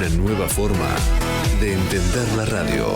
Una nueva forma de entender la radio.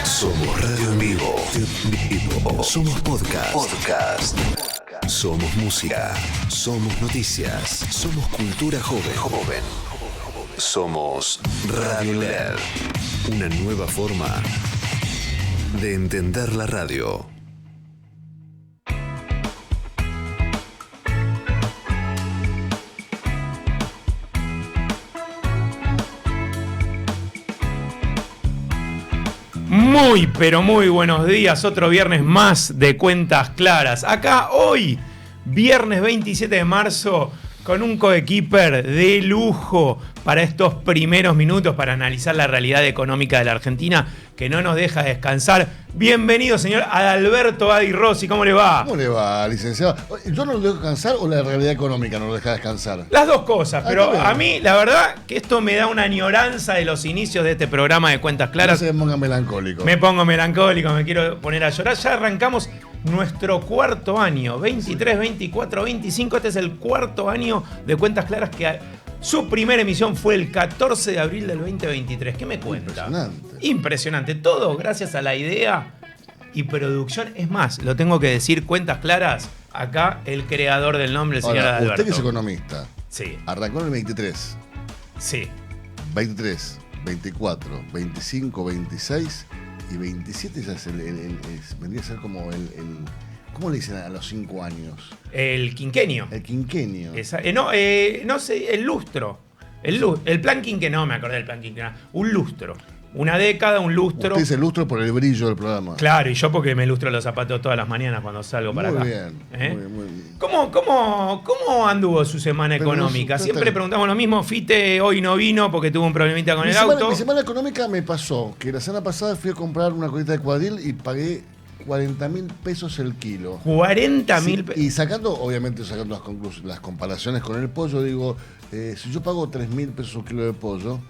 Somos radio en vivo. Somos podcast. Somos música. Somos noticias. Somos cultura joven. Somos Radio LED. Una nueva forma de entender la radio. Muy, pero muy buenos días. Otro viernes más de Cuentas Claras. Acá hoy, viernes 27 de marzo, con un coequiper de lujo para estos primeros minutos para analizar la realidad económica de la Argentina, que no nos deja descansar. Bienvenido, señor Adalberto Adi Rossi. ¿Cómo le va? ¿Cómo le va, licenciado? ¿Yo no lo dejo descansar o la realidad económica no lo deja descansar? Las dos cosas, pero a mí, la verdad, que esto me da una añoranza de los inicios de este programa de Cuentas Claras. No se ponga melancólico. Me pongo melancólico, me quiero poner a llorar. Ya arrancamos nuestro cuarto año, 23, 24, 25. Este es el cuarto año de Cuentas Claras, que su primera emisión fue el 14 de abril del 2023. ¿Qué me cuenta? Impresionante. Todo gracias a la idea y producción. Es más, lo tengo que decir, Cuentas Claras, acá el creador del nombre, el señor Adalberto. Usted que es economista. Sí. Arrancó en el 23. Sí. 23, 24, 25, 26 y 27 ya es vendría a ser como el ¿cómo le dicen a los 5 años? El quinquenio. El quinquenio. No sé, el lustro. El plan quinquenio, no me acordé del plan quinquenio. Un lustro. Una década, un lustro. Usted dice lustro por el brillo del programa. Claro, y yo porque me lustro los zapatos todas las mañanas cuando salgo para acá. Muy bien. ¿Cómo anduvo su semana económica? Siempre preguntamos lo mismo. Fite hoy no vino porque tuvo un problemita con el auto. Mi semana económica me pasó que la semana pasada fui a comprar una colita de cuadril y pagué 40.000 pesos el kilo. 40.000 pesos. Y obviamente sacando las comparaciones con el pollo, digo, si yo pago 3.000 pesos un kilo de pollo,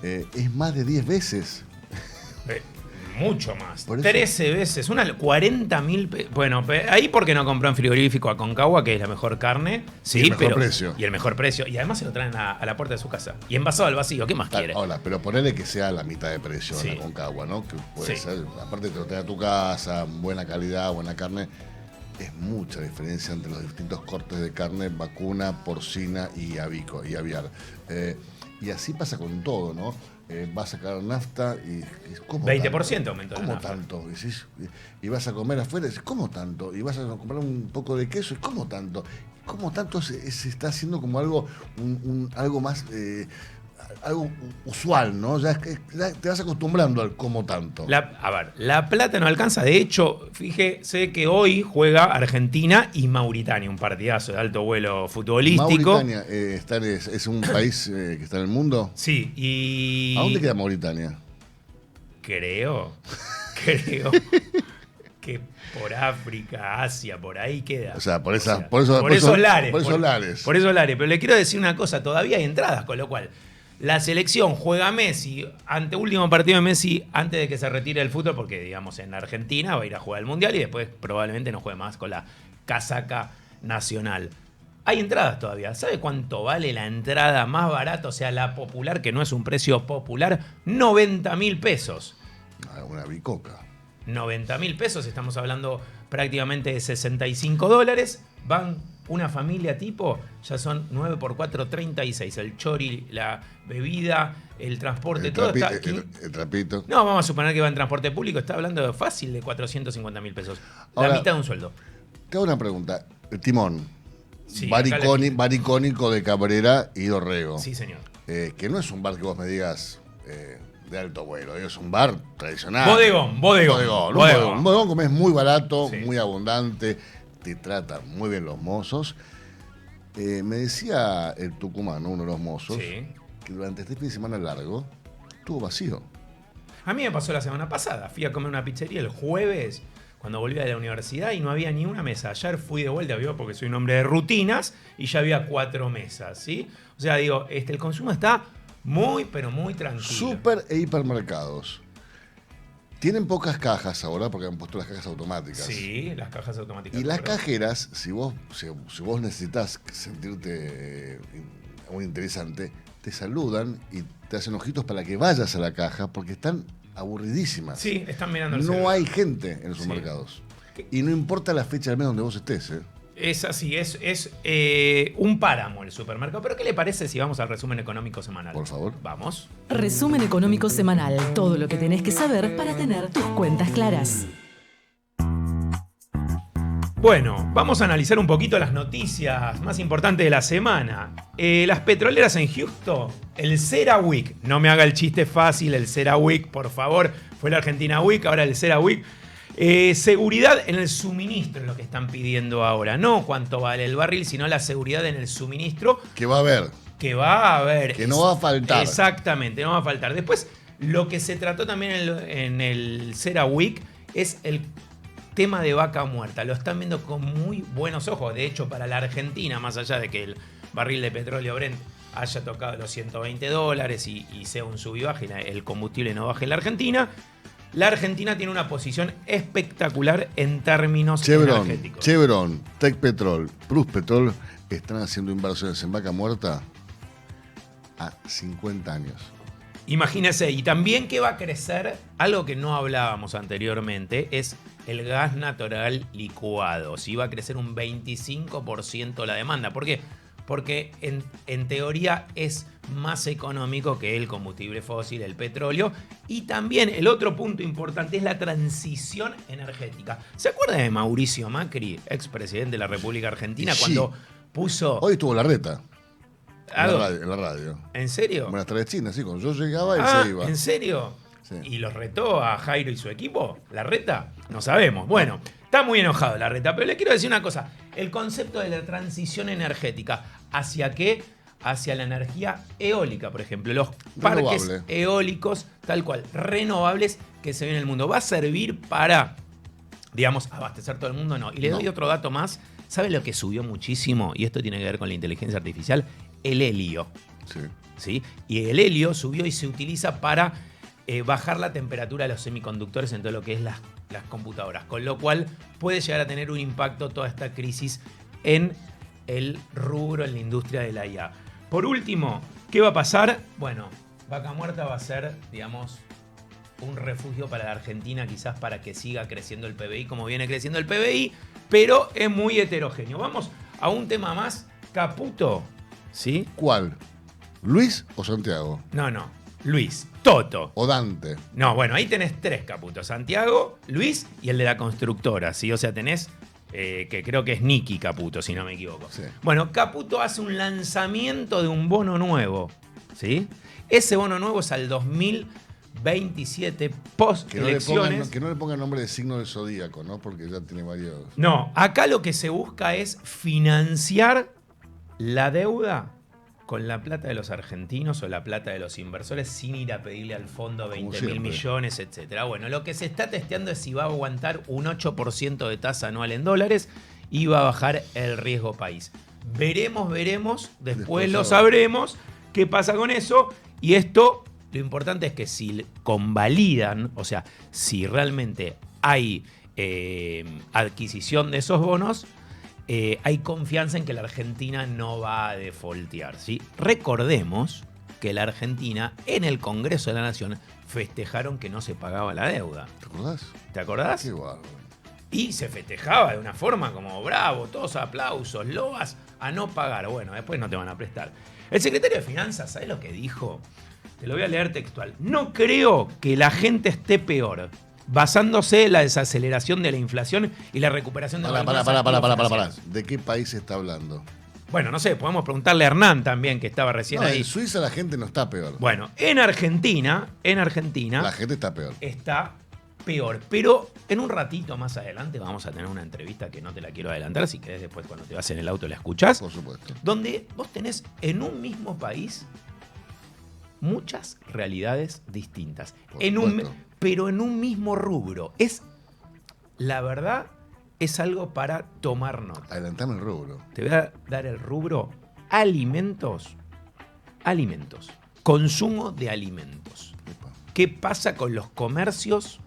es más de 10 veces. Mucho más. 13 veces. 40.000 pesos. Bueno, ahí porque no compró en frigorífico Aconcagua, que es la mejor carne. Sí, y el mejor precio. Y el mejor precio. Y además se lo traen a la puerta de su casa. Y envasado al vacío. ¿Qué más quiere? Hola, pero ponele que sea la mitad de precio de Aconcagua, ¿no? Que puede ser, aparte te lo trae a tu casa, buena calidad, buena carne. Es mucha diferencia entre los distintos cortes de carne, vacuna, porcina y aviar. Y así pasa con todo, ¿no? Va a sacar nafta y ¿cómo 20% aumentó la ¿Cómo nafta? tanto? Y vas a comer afuera y dices, ¿cómo tanto? Y vas a comprar un poco de queso y ¿cómo tanto? ¿cómo tanto se está haciendo como algo, algo más, algo usual, ¿no? Ya te vas acostumbrando al cómo tanto. A ver, la plata no alcanza. De hecho, fíjese que hoy juega Argentina y Mauritania, un partidazo de alto vuelo futbolístico. Mauritania es un país que está en el mundo. Sí, y... ¿A dónde queda Mauritania? Creo que por África, Asia, por ahí queda. O sea, por esos lares. Por esos lares. Por esos lares. Pero le quiero decir una cosa, todavía hay entradas, con lo cual la selección juega Messi, último partido de Messi antes de que se retire del fútbol, porque digamos en Argentina va a ir a jugar el Mundial y después probablemente no juegue más con la casaca nacional. Hay entradas todavía. ¿Sabe cuánto vale la entrada más barata? O sea, la popular, que no es un precio popular, 90.000 pesos. Una bicoca. 90.000 pesos, estamos hablando prácticamente de $65. Van una familia tipo, ya son 9 por 4, 36. El chori, la bebida, el transporte, todo está aquí. El trapito. No, vamos a suponer que va en transporte público, está hablando de fácil de 450.000 pesos. Ahora, la mitad de un sueldo. Te hago una pregunta. El timón. Sí, bar icónico de Cabrera y Dorrego. Sí, señor. Que no es un bar que vos me digas de alto vuelo, es un bar tradicional. Bodegón. Un bodegón como es muy barato, sí, muy abundante, te tratan muy bien los mozos. Me decía el tucumano, uno de los mozos, sí, que durante este fin de semana largo estuvo vacío. A mí me pasó la semana pasada. Fui a comer una pizzería el jueves cuando volví a la universidad y no había ni una mesa. Ayer fui de vuelta, ¿vio? Porque soy un hombre de rutinas y ya había 4 mesas, ¿sí? O sea, digo, el consumo está muy, pero muy tranquilo. Super e hipermercados. Tienen pocas cajas ahora porque han puesto las cajas automáticas. Sí, las cajas automáticas. Y las cajeras, si vos necesitas sentirte muy interesante, te saludan y te hacen ojitos para que vayas a la caja porque están aburridísimas. Sí, están mirando el No celular. hay gente en los supermercados. Sí. Y no importa la fecha del mes donde vos estés, ¿eh? Es así, es un páramo el supermercado. Pero ¿qué le parece si vamos al resumen económico semanal? Por favor. Vamos. Resumen económico semanal. Todo lo que tenés que saber para tener tus cuentas claras. Bueno, vamos a analizar un poquito las noticias más importantes de la semana. Las petroleras en Houston, el CERAWeek. No me haga el chiste fácil, el CERAWeek, por favor. Fue la Argentina Week, ahora el CERAWeek. Seguridad en el suministro es lo que están pidiendo ahora. No cuánto vale el barril, sino la seguridad en el suministro. Que va a haber. Que va a haber. Que no va a faltar. Exactamente, no va a faltar. Después, lo que se trató también en el CERAWeek es el tema de vaca muerta. Lo están viendo con muy buenos ojos. De hecho, para la Argentina, más allá de que el barril de petróleo Brent haya tocado los $120 y sea un sub y baja y el combustible no baje en la Argentina tiene una posición espectacular en términos energéticos. Chevron, Tecpetrol, Pluspetrol están haciendo inversiones en vaca muerta a 50 años. Imagínese, y también que va a crecer, algo que no hablábamos anteriormente, es el gas natural licuado. Sí, va a crecer un 25% la demanda. ¿Por qué? Porque en teoría es más económico que el combustible fósil, el petróleo. Y también el otro punto importante es la transición energética. ¿Se acuerda de Mauricio Macri, expresidente de la República Argentina, sí, cuando puso... Hoy estuvo Larreta. En la radio. ¿En serio? Buenas tardes, China, sí, cuando yo llegaba él se iba. ¿En serio? Sí. ¿Y los retó a Jairo y su equipo? ¿Larreta? No sabemos. Bueno, está muy enojado Larreta, pero le quiero decir una cosa. El concepto de la transición energética, ¿hacia qué? Hacia la energía eólica, por ejemplo. Los parques eólicos, tal cual, renovables que se ven en el mundo. ¿Va a servir para, digamos, abastecer todo el mundo? No. Y le doy otro dato más. ¿Sabe lo que subió muchísimo? Y esto tiene que ver con la inteligencia artificial. El helio. Sí. ¿Sí? Y el helio subió y se utiliza para bajar la temperatura de los semiconductores en todo lo que es las computadoras. Con lo cual puede llegar a tener un impacto toda esta crisis en el rubro, en la industria de la IA. Por último, ¿qué va a pasar? Bueno, vaca muerta va a ser, digamos, un refugio para la Argentina, quizás para que siga creciendo el PBI como viene creciendo el PBI, pero es muy heterogéneo. Vamos a un tema más, Caputo. ¿Sí? ¿Cuál? ¿Luis o Santiago? No. Luis, Toto. ¿O Dante? No, bueno, ahí tenés 3 Caputos. Santiago, Luis y el de la constructora, ¿sí? O sea, tenés que creo que es Nicky Caputo, si no me equivoco. Sí. Bueno, Caputo hace un lanzamiento de un bono nuevo, ¿sí? Ese bono nuevo es al 2027, post-elecciones. Que no le pongan nombre de signo del zodíaco, ¿no? Porque ya tiene varios... No, acá lo que se busca es financiar la deuda con la plata de los argentinos o la plata de los inversores sin ir a pedirle al fondo 20.000 millones, etc. Bueno, lo que se está testeando es si va a aguantar un 8% de tasa anual en dólares y va a bajar el riesgo país. Veremos, después lo sabremos qué pasa con eso. Y esto, lo importante es que si convalidan, o sea, si realmente hay adquisición de esos bonos, hay confianza en que la Argentina no va a defaultear, ¿sí? Recordemos que la Argentina, en el Congreso de la Nación, festejaron que no se pagaba la deuda. ¿Te acordás? Qué bárbaro. Y se festejaba de una forma como bravo, todos aplausos, loas a no pagar. Bueno, después no te van a prestar. El secretario de Finanzas, ¿sabes lo que dijo? Te lo voy a leer textual. No creo que la gente esté peor, basándose en la desaceleración de la inflación y la recuperación de Para. ¿De qué país está hablando? Bueno, no sé, podemos preguntarle a Hernán también, que estaba recién ahí. En Suiza la gente no está peor. Bueno, en Argentina... La gente está peor. Está peor, pero en un ratito más adelante vamos a tener una entrevista que no te la quiero adelantar, si querés después cuando te vas en el auto la escuchás. Por supuesto. Donde vos tenés en un mismo país muchas realidades distintas. Pero en un mismo rubro. La verdad, es algo para tomar nota. Adelantame el rubro. Te voy a dar el rubro alimentos. Alimentos. Consumo de alimentos. ¿Qué pasa con los comercios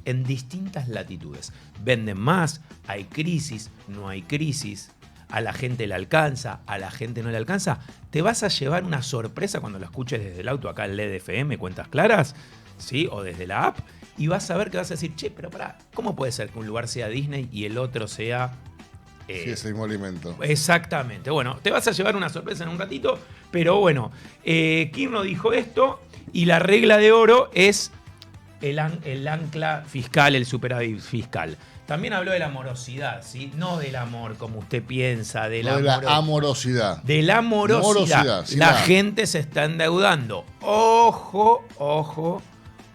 en distintas latitudes? ¿Venden más? ¿Hay crisis? ¿No hay crisis? ¿A la gente le alcanza? ¿A la gente no le alcanza? ¿Te vas a llevar una sorpresa cuando lo escuches desde el auto acá en LED FM, Cuentas Claras? ¿Sí? O desde la app. Y vas a ver que vas a decir, che, pero pará, ¿cómo puede ser que un lugar sea Disney y el otro sea... sí, ese mismo alimento. Exactamente. Bueno, te vas a llevar una sorpresa en un ratito, pero bueno, Kirchner dijo esto y la regla de oro es el ancla fiscal, el superávit fiscal. También habló de la morosidad, ¿sí? No del amor, como usted piensa, de la amorosidad. De la morosidad. La gente se está endeudando. Ojo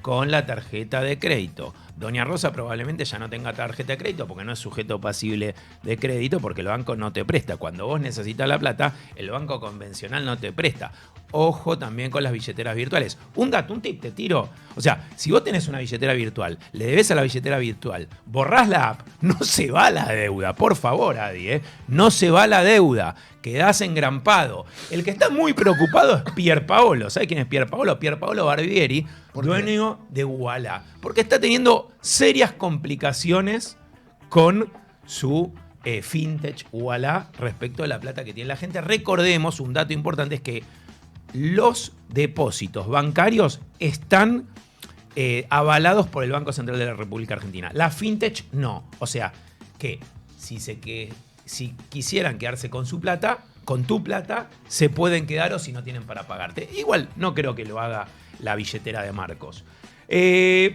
con la tarjeta de crédito. Doña Rosa probablemente ya no tenga tarjeta de crédito porque no es sujeto pasible de crédito porque el banco no te presta. Cuando vos necesitas la plata, el banco convencional no te presta. Ojo también con las billeteras virtuales. Un tip te tiro. O sea, si vos tenés una billetera virtual, le debes a la billetera virtual, borrás la app, no se va la deuda. Por favor, Adi, no se va la deuda. Quedás engrampado. El que está muy preocupado es Pierpaolo. ¿Sabe quién es Pierpaolo? Pierpaolo Barbieri, dueño de Ualá. Porque está teniendo serias complicaciones con su fintech Ualá respecto a la plata que tiene la gente. Recordemos, un dato importante es que los depósitos bancarios están avalados por el Banco Central de la República Argentina. La fintech no. O sea, que si quisieran quedarse con su plata, con tu plata, se pueden quedar o si no tienen para pagarte. Igual no creo que lo haga la billetera de Marcos.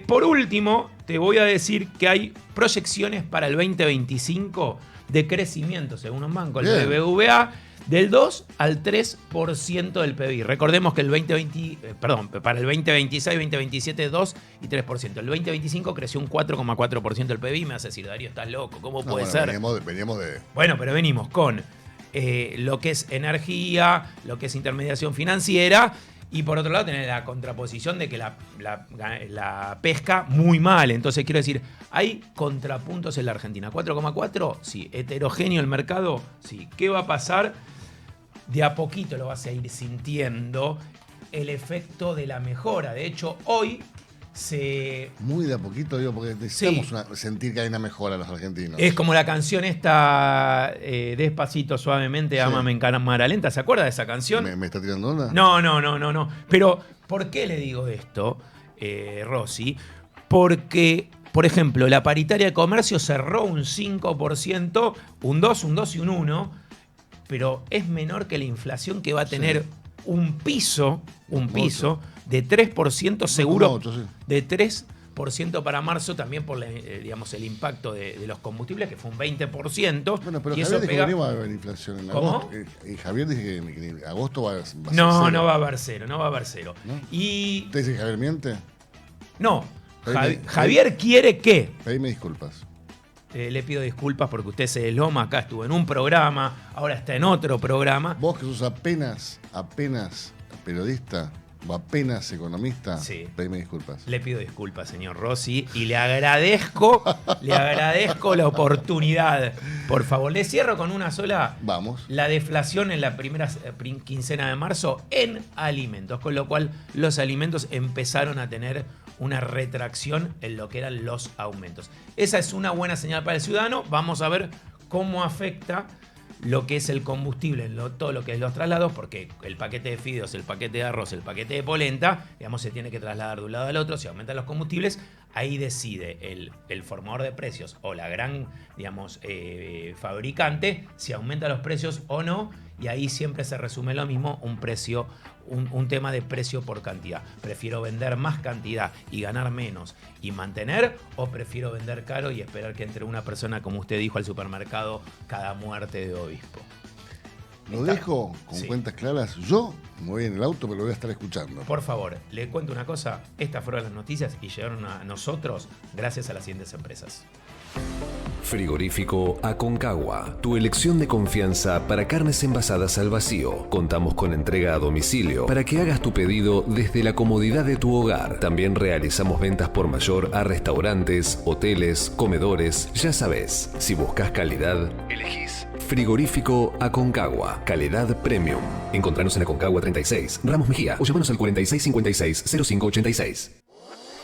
Por último, te voy a decir que hay proyecciones para el 2025 de crecimiento, según un banco, el BBVA, del 2 al 3% del PBI. Recordemos que para el 2026, 2027, 2 y 3%. El 2025 creció un 4,4% del PBI. Me hace decir, Darío, estás loco, ¿cómo puede ser? Veníamos de... Bueno, pero venimos con lo que es energía, lo que es intermediación financiera, y por otro lado tenés la contraposición de que la pesca muy mal. Entonces quiero decir, hay contrapuntos en la Argentina. 4,4, sí. Heterogéneo el mercado, sí. ¿Qué va a pasar? De a poquito lo vas a ir sintiendo el efecto de la mejora. De hecho, hoy muy de a poquito, digo, porque necesitamos sentir que hay una mejora los argentinos. Es como la canción esta, Despacito, Suavemente, Ámame en cámara lenta. ¿Se acuerda de esa canción? ¿Me está tirando onda? No. Pero, ¿por qué le digo esto, Rosy? Porque, por ejemplo, la paritaria de comercio cerró un 5%, un 2 y un 1%, pero es menor que la inflación que va a tener un piso de 3% seguro, de 3 20% para marzo, también por digamos, el impacto de los combustibles, que fue un 20%. Bueno, pero y Javier eso dijo pega... que no iba a haber inflación en ¿Cómo? agosto. Y Javier dice que en agosto va a ser No, cero. no va a haber cero, no va a haber cero. ¿No? Y... ¿Usted dice que Javier miente? No, Pedime- Javier quiere que... Pedime disculpas. Le pido disculpas porque usted se desloma, acá estuvo en un programa, ahora está en otro programa. Vos que sos apenas periodista o apenas economista, Sí. pedime disculpas. Le pido disculpas, señor Rossi, y le agradezco la oportunidad. Por favor, le cierro con una sola. Vamos. La deflación en la primera quincena de marzo en alimentos, con lo cual los alimentos empezaron a tener una retracción en lo que eran los aumentos. Esa es una buena señal para el ciudadano. Vamos a ver cómo afecta lo que es el combustible, todo lo que es los traslados, porque el paquete de fideos, el paquete de arroz, el paquete de polenta, digamos, se tiene que trasladar de un lado al otro. Si aumentan los combustibles, ahí decide el formador de precios o la gran, digamos, fabricante si aumenta los precios o no, y ahí siempre se resume lo mismo, un tema de precio por cantidad. ¿Prefiero vender más cantidad y ganar menos y mantener, o prefiero vender caro y esperar que entre una persona, como usted dijo, al supermercado cada muerte de obispo? Lo dejo con Sí. cuentas claras. Yo me voy en el auto, pero lo voy a estar escuchando. Por favor, le cuento una cosa. Estas fueron las noticias y llegaron a nosotros gracias a las siguientes empresas. Frigorífico Aconcagua, tu elección de confianza para carnes envasadas al vacío. Contamos con entrega a domicilio para que hagas tu pedido desde la comodidad de tu hogar. También realizamos ventas por mayor a restaurantes, hoteles, comedores. Ya sabes, si buscas calidad, elegís Frigorífico Aconcagua, calidad premium. Encontranos en Aconcagua 36, Ramos Mejía, o llamanos al 4656-0586.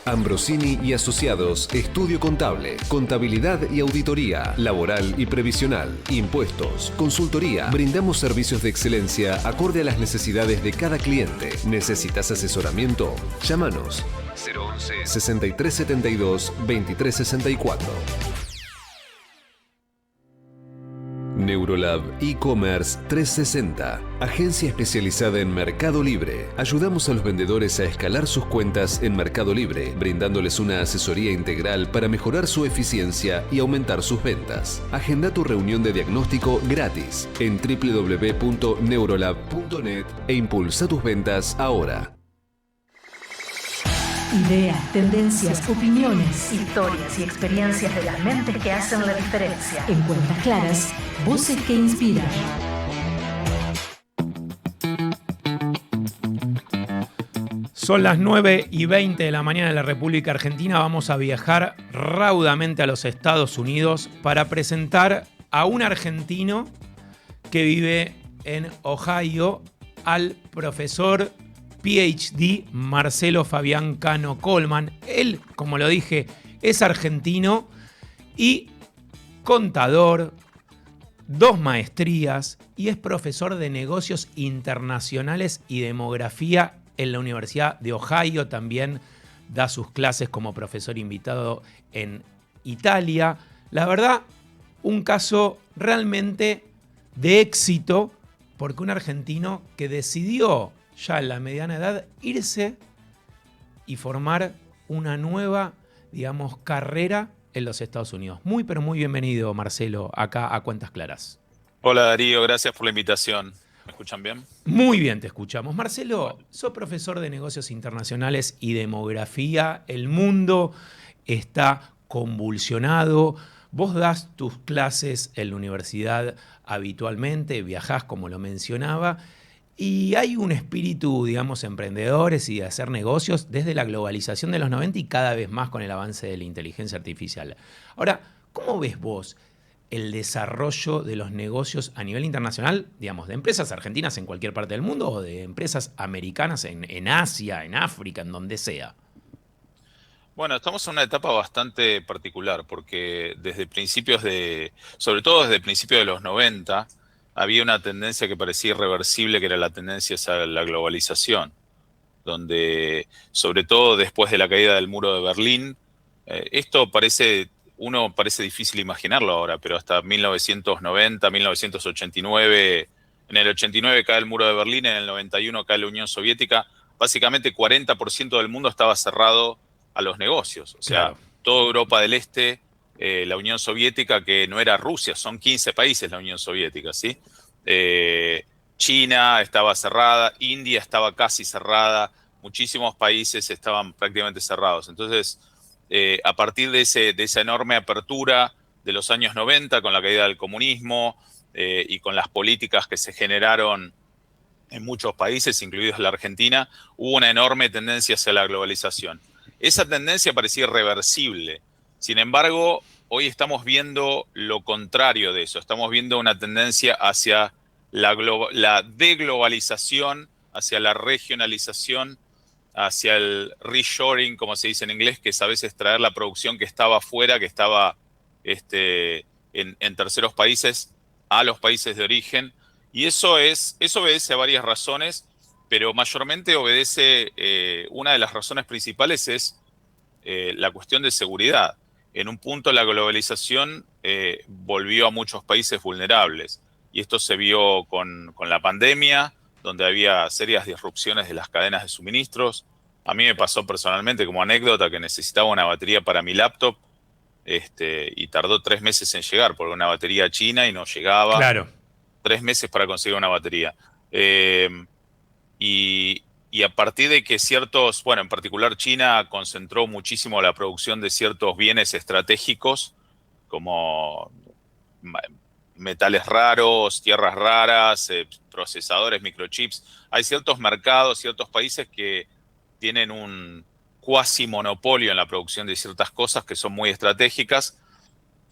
Ambrosini y Asociados, Estudio Contable, Contabilidad y Auditoría, Laboral y Previsional, Impuestos, Consultoría. Brindamos servicios de excelencia acorde a las necesidades de cada cliente. ¿Necesitas asesoramiento? Llámanos 011-6372-2364. Neurolab E-Commerce 360, agencia especializada en Mercado Libre. Ayudamos a los vendedores a escalar sus cuentas en Mercado Libre, brindándoles una asesoría integral para mejorar su eficiencia y aumentar sus ventas. Agenda tu reunión de diagnóstico gratis en www.neurolab.net e impulsa tus ventas ahora. Ideas, tendencias, opiniones, historias y experiencias de las mentes que hacen la diferencia. En Cuentas Claras, voces que inspiran. Son las 9:20 de la mañana en la República Argentina. Vamos a viajar raudamente a los Estados Unidos para presentar a un argentino que vive en Ohio, al profesor PhD Marcelo Fabián Cano Colman. Él, como lo dije, es argentino y contador, 2 maestrías, y es profesor de negocios internacionales y demografía en la Universidad de Ohio. También da sus clases como profesor invitado en Italia. La verdad, un caso realmente de éxito, porque un argentino que decidió ya en la mediana edad irse y formar una nueva, digamos, carrera en los Estados Unidos. Muy, pero muy bienvenido, Marcelo, acá a Cuentas Claras. Hola Darío, gracias por la invitación. ¿Me escuchan bien? Muy bien, te escuchamos. Marcelo, sos profesor de negocios internacionales y demografía. El mundo está convulsionado. Vos das tus clases en la universidad habitualmente, viajás, como lo mencionaba, y hay un espíritu, digamos, emprendedores y de hacer negocios desde la globalización de los 90 y cada vez más con el avance de la inteligencia artificial. Ahora, ¿cómo ves vos el desarrollo de los negocios a nivel internacional, digamos, de empresas argentinas en cualquier parte del mundo o de empresas americanas en Asia, en África, en donde sea? Bueno, estamos en una etapa bastante particular porque sobre todo desde principios de los 90, había una tendencia que parecía irreversible, que era la tendencia a la globalización, donde, sobre todo después de la caída del muro de Berlín, esto parece difícil imaginarlo ahora, pero hasta 1990, 1989, en el 89 cae el muro de Berlín, en el 91 cae la Unión Soviética, básicamente 40% del mundo estaba cerrado a los negocios. O sea, toda Europa del Este, la Unión Soviética, que no era Rusia, son 15 países la Unión Soviética, ¿sí? China estaba cerrada, India estaba casi cerrada, muchísimos países estaban prácticamente cerrados. Entonces, a partir de esa enorme apertura de los años 90, con la caída del comunismo y con las políticas que se generaron en muchos países, incluidos la Argentina, hubo una enorme tendencia hacia la globalización. Esa tendencia parecía irreversible. Sin embargo, hoy estamos viendo lo contrario de eso. Estamos viendo una tendencia hacia la deglobalización, hacia la regionalización, hacia el reshoring, como se dice en inglés, que es a veces traer la producción que estaba afuera, que estaba en terceros países, a los países de origen. Y eso obedece a varias razones, pero mayormente obedece, una de las razones principales es la cuestión de seguridad. En un punto la globalización volvió a muchos países vulnerables. Y esto se vio con la pandemia, donde había serias disrupciones de las cadenas de suministros. A mí me pasó personalmente como anécdota que necesitaba una batería para mi laptop y tardó 3 meses en llegar, porque una batería china y no llegaba. Claro. 3 meses para conseguir una batería. Y a partir de que en particular China concentró muchísimo la producción de ciertos bienes estratégicos, como metales raros, tierras raras, procesadores, microchips. Hay ciertos mercados, ciertos países que tienen un cuasi monopolio en la producción de ciertas cosas que son muy estratégicas,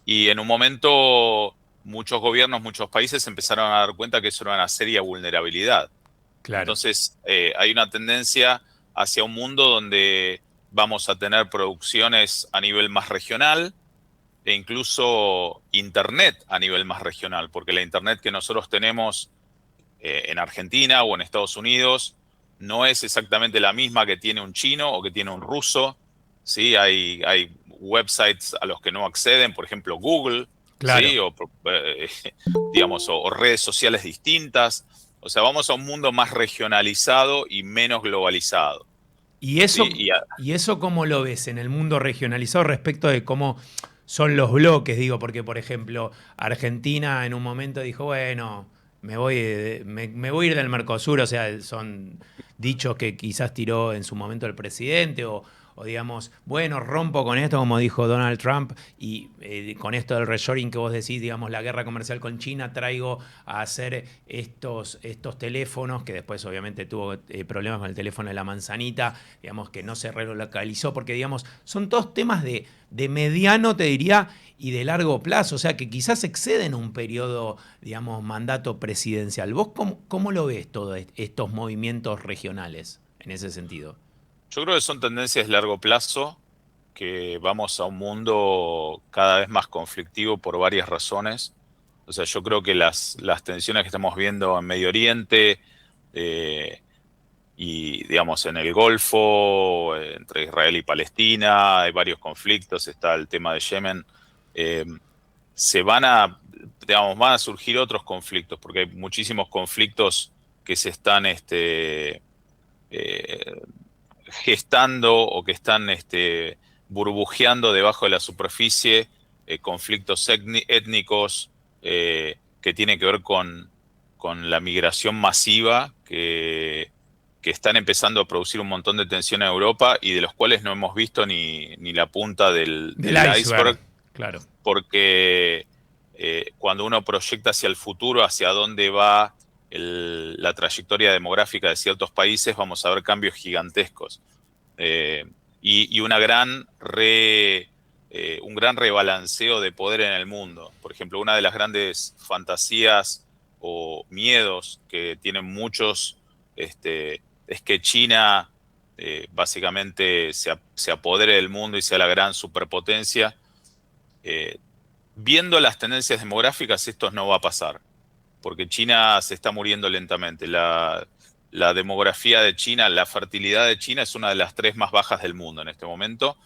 y en un momento muchos gobiernos, muchos países empezaron a dar cuenta que eso era una seria vulnerabilidad. Claro. Entonces hay una tendencia hacia un mundo donde vamos a tener producciones a nivel más regional e incluso internet a nivel más regional, porque la internet que nosotros tenemos en Argentina o en Estados Unidos no es exactamente la misma que tiene un chino o que tiene un ruso, ¿sí? Hay websites a los que no acceden, por ejemplo Google, claro. ¿Sí? O redes sociales distintas. O sea, vamos a un mundo más regionalizado y menos globalizado. ¿Y eso cómo lo ves en el mundo regionalizado respecto de cómo son los bloques? Digo, porque, por ejemplo, Argentina en un momento dijo, bueno, me voy a ir del Mercosur, o sea, son dichos que quizás tiró en su momento el presidente, o digamos, bueno, rompo con esto, como dijo Donald Trump, y con esto del reshoring que vos decís, digamos, la guerra comercial con China, traigo a hacer estos teléfonos, que después obviamente tuvo problemas con el teléfono de la manzanita, digamos, que no se relocalizó, porque, digamos, son todos temas de mediano, te diría, y de largo plazo, o sea, que quizás exceden un periodo, digamos, mandato presidencial. ¿Vos cómo lo ves todos estos movimientos regionales en ese sentido? Yo creo que son tendencias de largo plazo, que vamos a un mundo cada vez más conflictivo por varias razones. O sea, yo creo que las tensiones que estamos viendo en Medio Oriente y, digamos, en el Golfo, entre Israel y Palestina, hay varios conflictos, está el tema de Yemen, van a surgir otros conflictos, porque hay muchísimos conflictos que se están gestando o que están burbujeando debajo de la superficie, conflictos étnicos que tienen que ver con la migración masiva que están empezando a producir un montón de tensión en Europa y de los cuales no hemos visto ni la punta del iceberg. Claro. Porque cuando uno proyecta hacia el futuro, hacia dónde va la trayectoria demográfica de ciertos países, vamos a ver cambios gigantescos y un gran rebalanceo de poder en el mundo. Por ejemplo, una de las grandes fantasías o miedos que tienen muchos es que China básicamente se apodere del mundo y sea la gran superpotencia. Viendo las tendencias demográficas, esto no va a pasar, porque China se está muriendo lentamente. La demografía de China, la fertilidad de China es una de las 3 más bajas del mundo en este momento.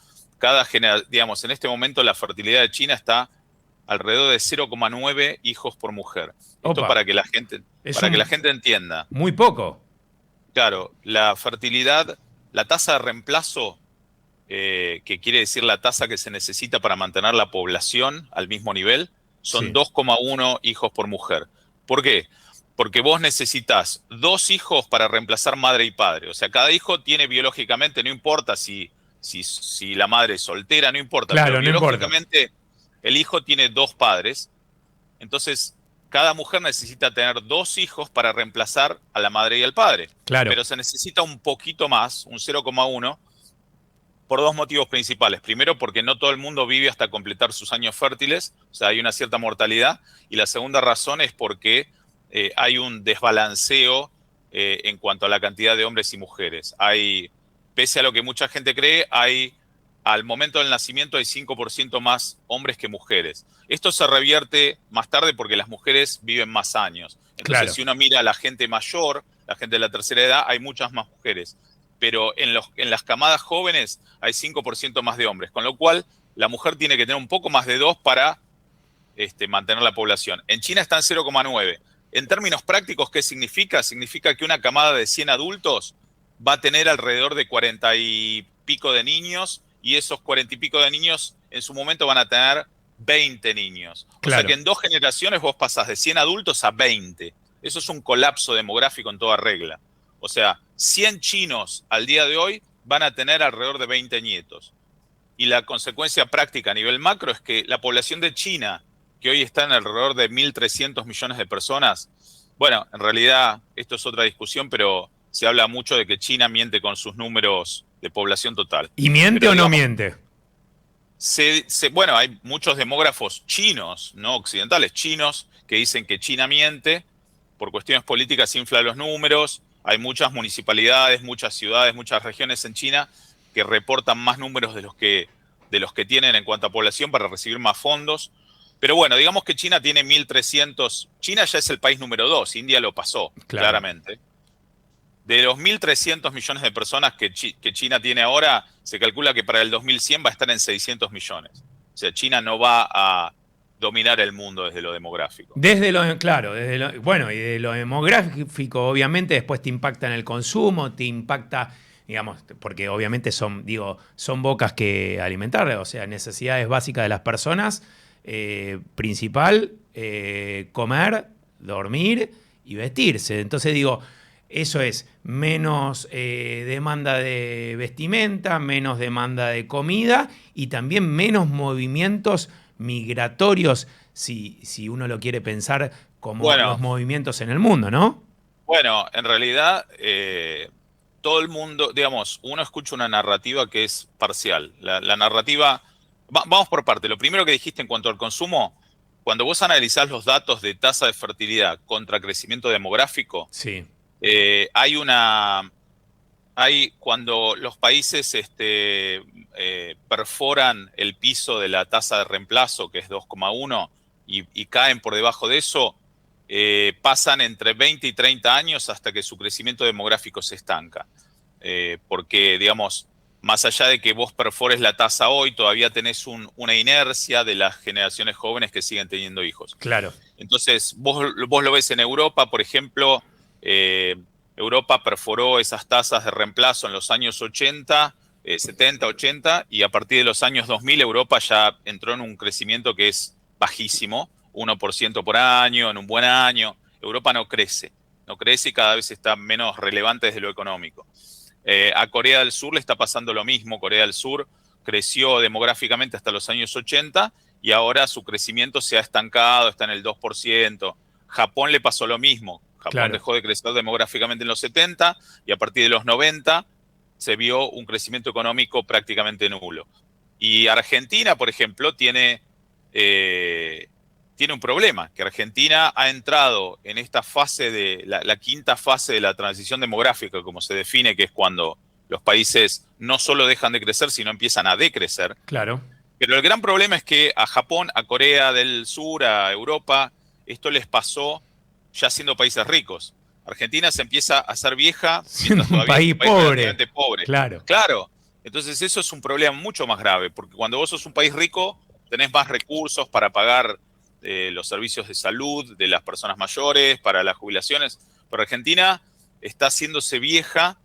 En este momento la fertilidad de China está alrededor de 0,9 hijos por mujer. Esto para que la gente entienda. Muy poco. Claro, la fertilidad, la tasa de reemplazo que quiere decir la tasa que se necesita para mantener la población al mismo nivel, son 2,1 hijos por mujer. ¿Por qué? Porque vos necesitas 2 hijos para reemplazar madre y padre. O sea, cada hijo tiene biológicamente, no importa si la madre es soltera, no importa. Claro, pero no biológicamente importa. el hijo tiene 2 padres. Entonces, cada mujer necesita tener 2 hijos para reemplazar a la madre y al padre. Claro. Pero se necesita un poquito más, un 0,1, por 2 motivos principales. Primero, porque no todo el mundo vive hasta completar sus años fértiles, o sea, hay una cierta mortalidad. Y la segunda razón es porque hay un desbalanceo en cuanto a la cantidad de hombres y mujeres. Pese a lo que mucha gente cree, al momento del nacimiento hay 5% más hombres que mujeres. Esto se revierte más tarde porque las mujeres viven más años. Entonces, claro, si uno mira a la gente mayor, la gente de la tercera edad, hay muchas más mujeres. Pero en las camadas jóvenes hay 5% más de hombres, con lo cual la mujer tiene que tener un poco más de 2 para mantener la población. En China está en 0,9. En términos prácticos, ¿qué significa? Significa que una camada de 100 adultos va a tener alrededor de 40 y pico de niños, y esos 40 y pico de niños en su momento van a tener 20 niños. claro. O sea que en 2 generaciones vos pasás de 100 adultos a 20. Eso es un colapso demográfico en toda regla. O sea, 100 chinos al día de hoy van a tener alrededor de 20 nietos. Y la consecuencia práctica a nivel macro es que la población de China, que hoy está en alrededor de 1.300 millones de personas, bueno, en realidad esto es otra discusión, pero se habla mucho de que China miente con sus números de población total. ¿Y miente pero, o no digamos, miente? Bueno, hay muchos demógrafos chinos, no occidentales, chinos, que dicen que China miente, por cuestiones políticas infla los números. Hay muchas municipalidades, muchas ciudades, muchas regiones en China que reportan más números de los que tienen en cuanto a población para recibir más fondos. Pero bueno, digamos que China tiene 1.300. China ya es el país número 2, India lo pasó, claro, claramente. De los 1.300 millones de personas que China tiene ahora, se calcula que para el 2100 va a estar en 600 millones. O sea, China no va a dominar el mundo desde lo demográfico. Bueno, y de lo demográfico obviamente después te impacta en el consumo, te impacta, digamos, porque obviamente son bocas que alimentar, o sea, necesidades básicas de las personas, principal, comer, dormir y vestirse. Entonces digo, eso es menos demanda de vestimenta, menos demanda de comida y también menos movimientos migratorios, si uno lo quiere pensar como los movimientos en el mundo, ¿no? Bueno, en realidad todo el mundo, digamos, uno escucha una narrativa que es parcial. La narrativa, vamos por parte. Lo primero que dijiste en cuanto al consumo, cuando vos analizás los datos de tasa de fertilidad contra crecimiento demográfico, sí, cuando los países perforan el piso de la tasa de reemplazo, que es 2,1, y caen por debajo de eso, pasan entre 20 y 30 años hasta que su crecimiento demográfico se estanca. Porque, digamos, más allá de que vos perfores la tasa hoy, todavía tenés una inercia de las generaciones jóvenes que siguen teniendo hijos. Claro. Entonces, vos lo ves en Europa, por ejemplo. Europa perforó esas tasas de reemplazo en los años 80, 70, 80, y a partir de los años 2000 Europa ya entró en un crecimiento que es bajísimo, 1% por año, en un buen año. Europa no crece y cada vez está menos relevante desde lo económico. A Corea del Sur le está pasando lo mismo. Corea del Sur creció demográficamente hasta los años 80 y ahora su crecimiento se ha estancado, está en el 2%. Japón le pasó lo mismo. Japón dejó de crecer demográficamente en los 70 y a partir de los 90 se vio un crecimiento económico prácticamente nulo. Y Argentina, por ejemplo, tiene un problema, que Argentina ha entrado en esta fase de la quinta fase de la transición demográfica, como se define, que es cuando los países no solo dejan de crecer, sino empiezan a decrecer. Claro. Pero el gran problema es que a Japón, a Corea del Sur, a Europa, esto les pasó ya siendo países ricos. Argentina se empieza a hacer vieja siendo un país pobre. Claro. Entonces eso es un problema mucho más grave, porque cuando vos sos un país rico, tenés más recursos para pagar los servicios de salud de las personas mayores, para las jubilaciones. Pero Argentina está haciéndose vieja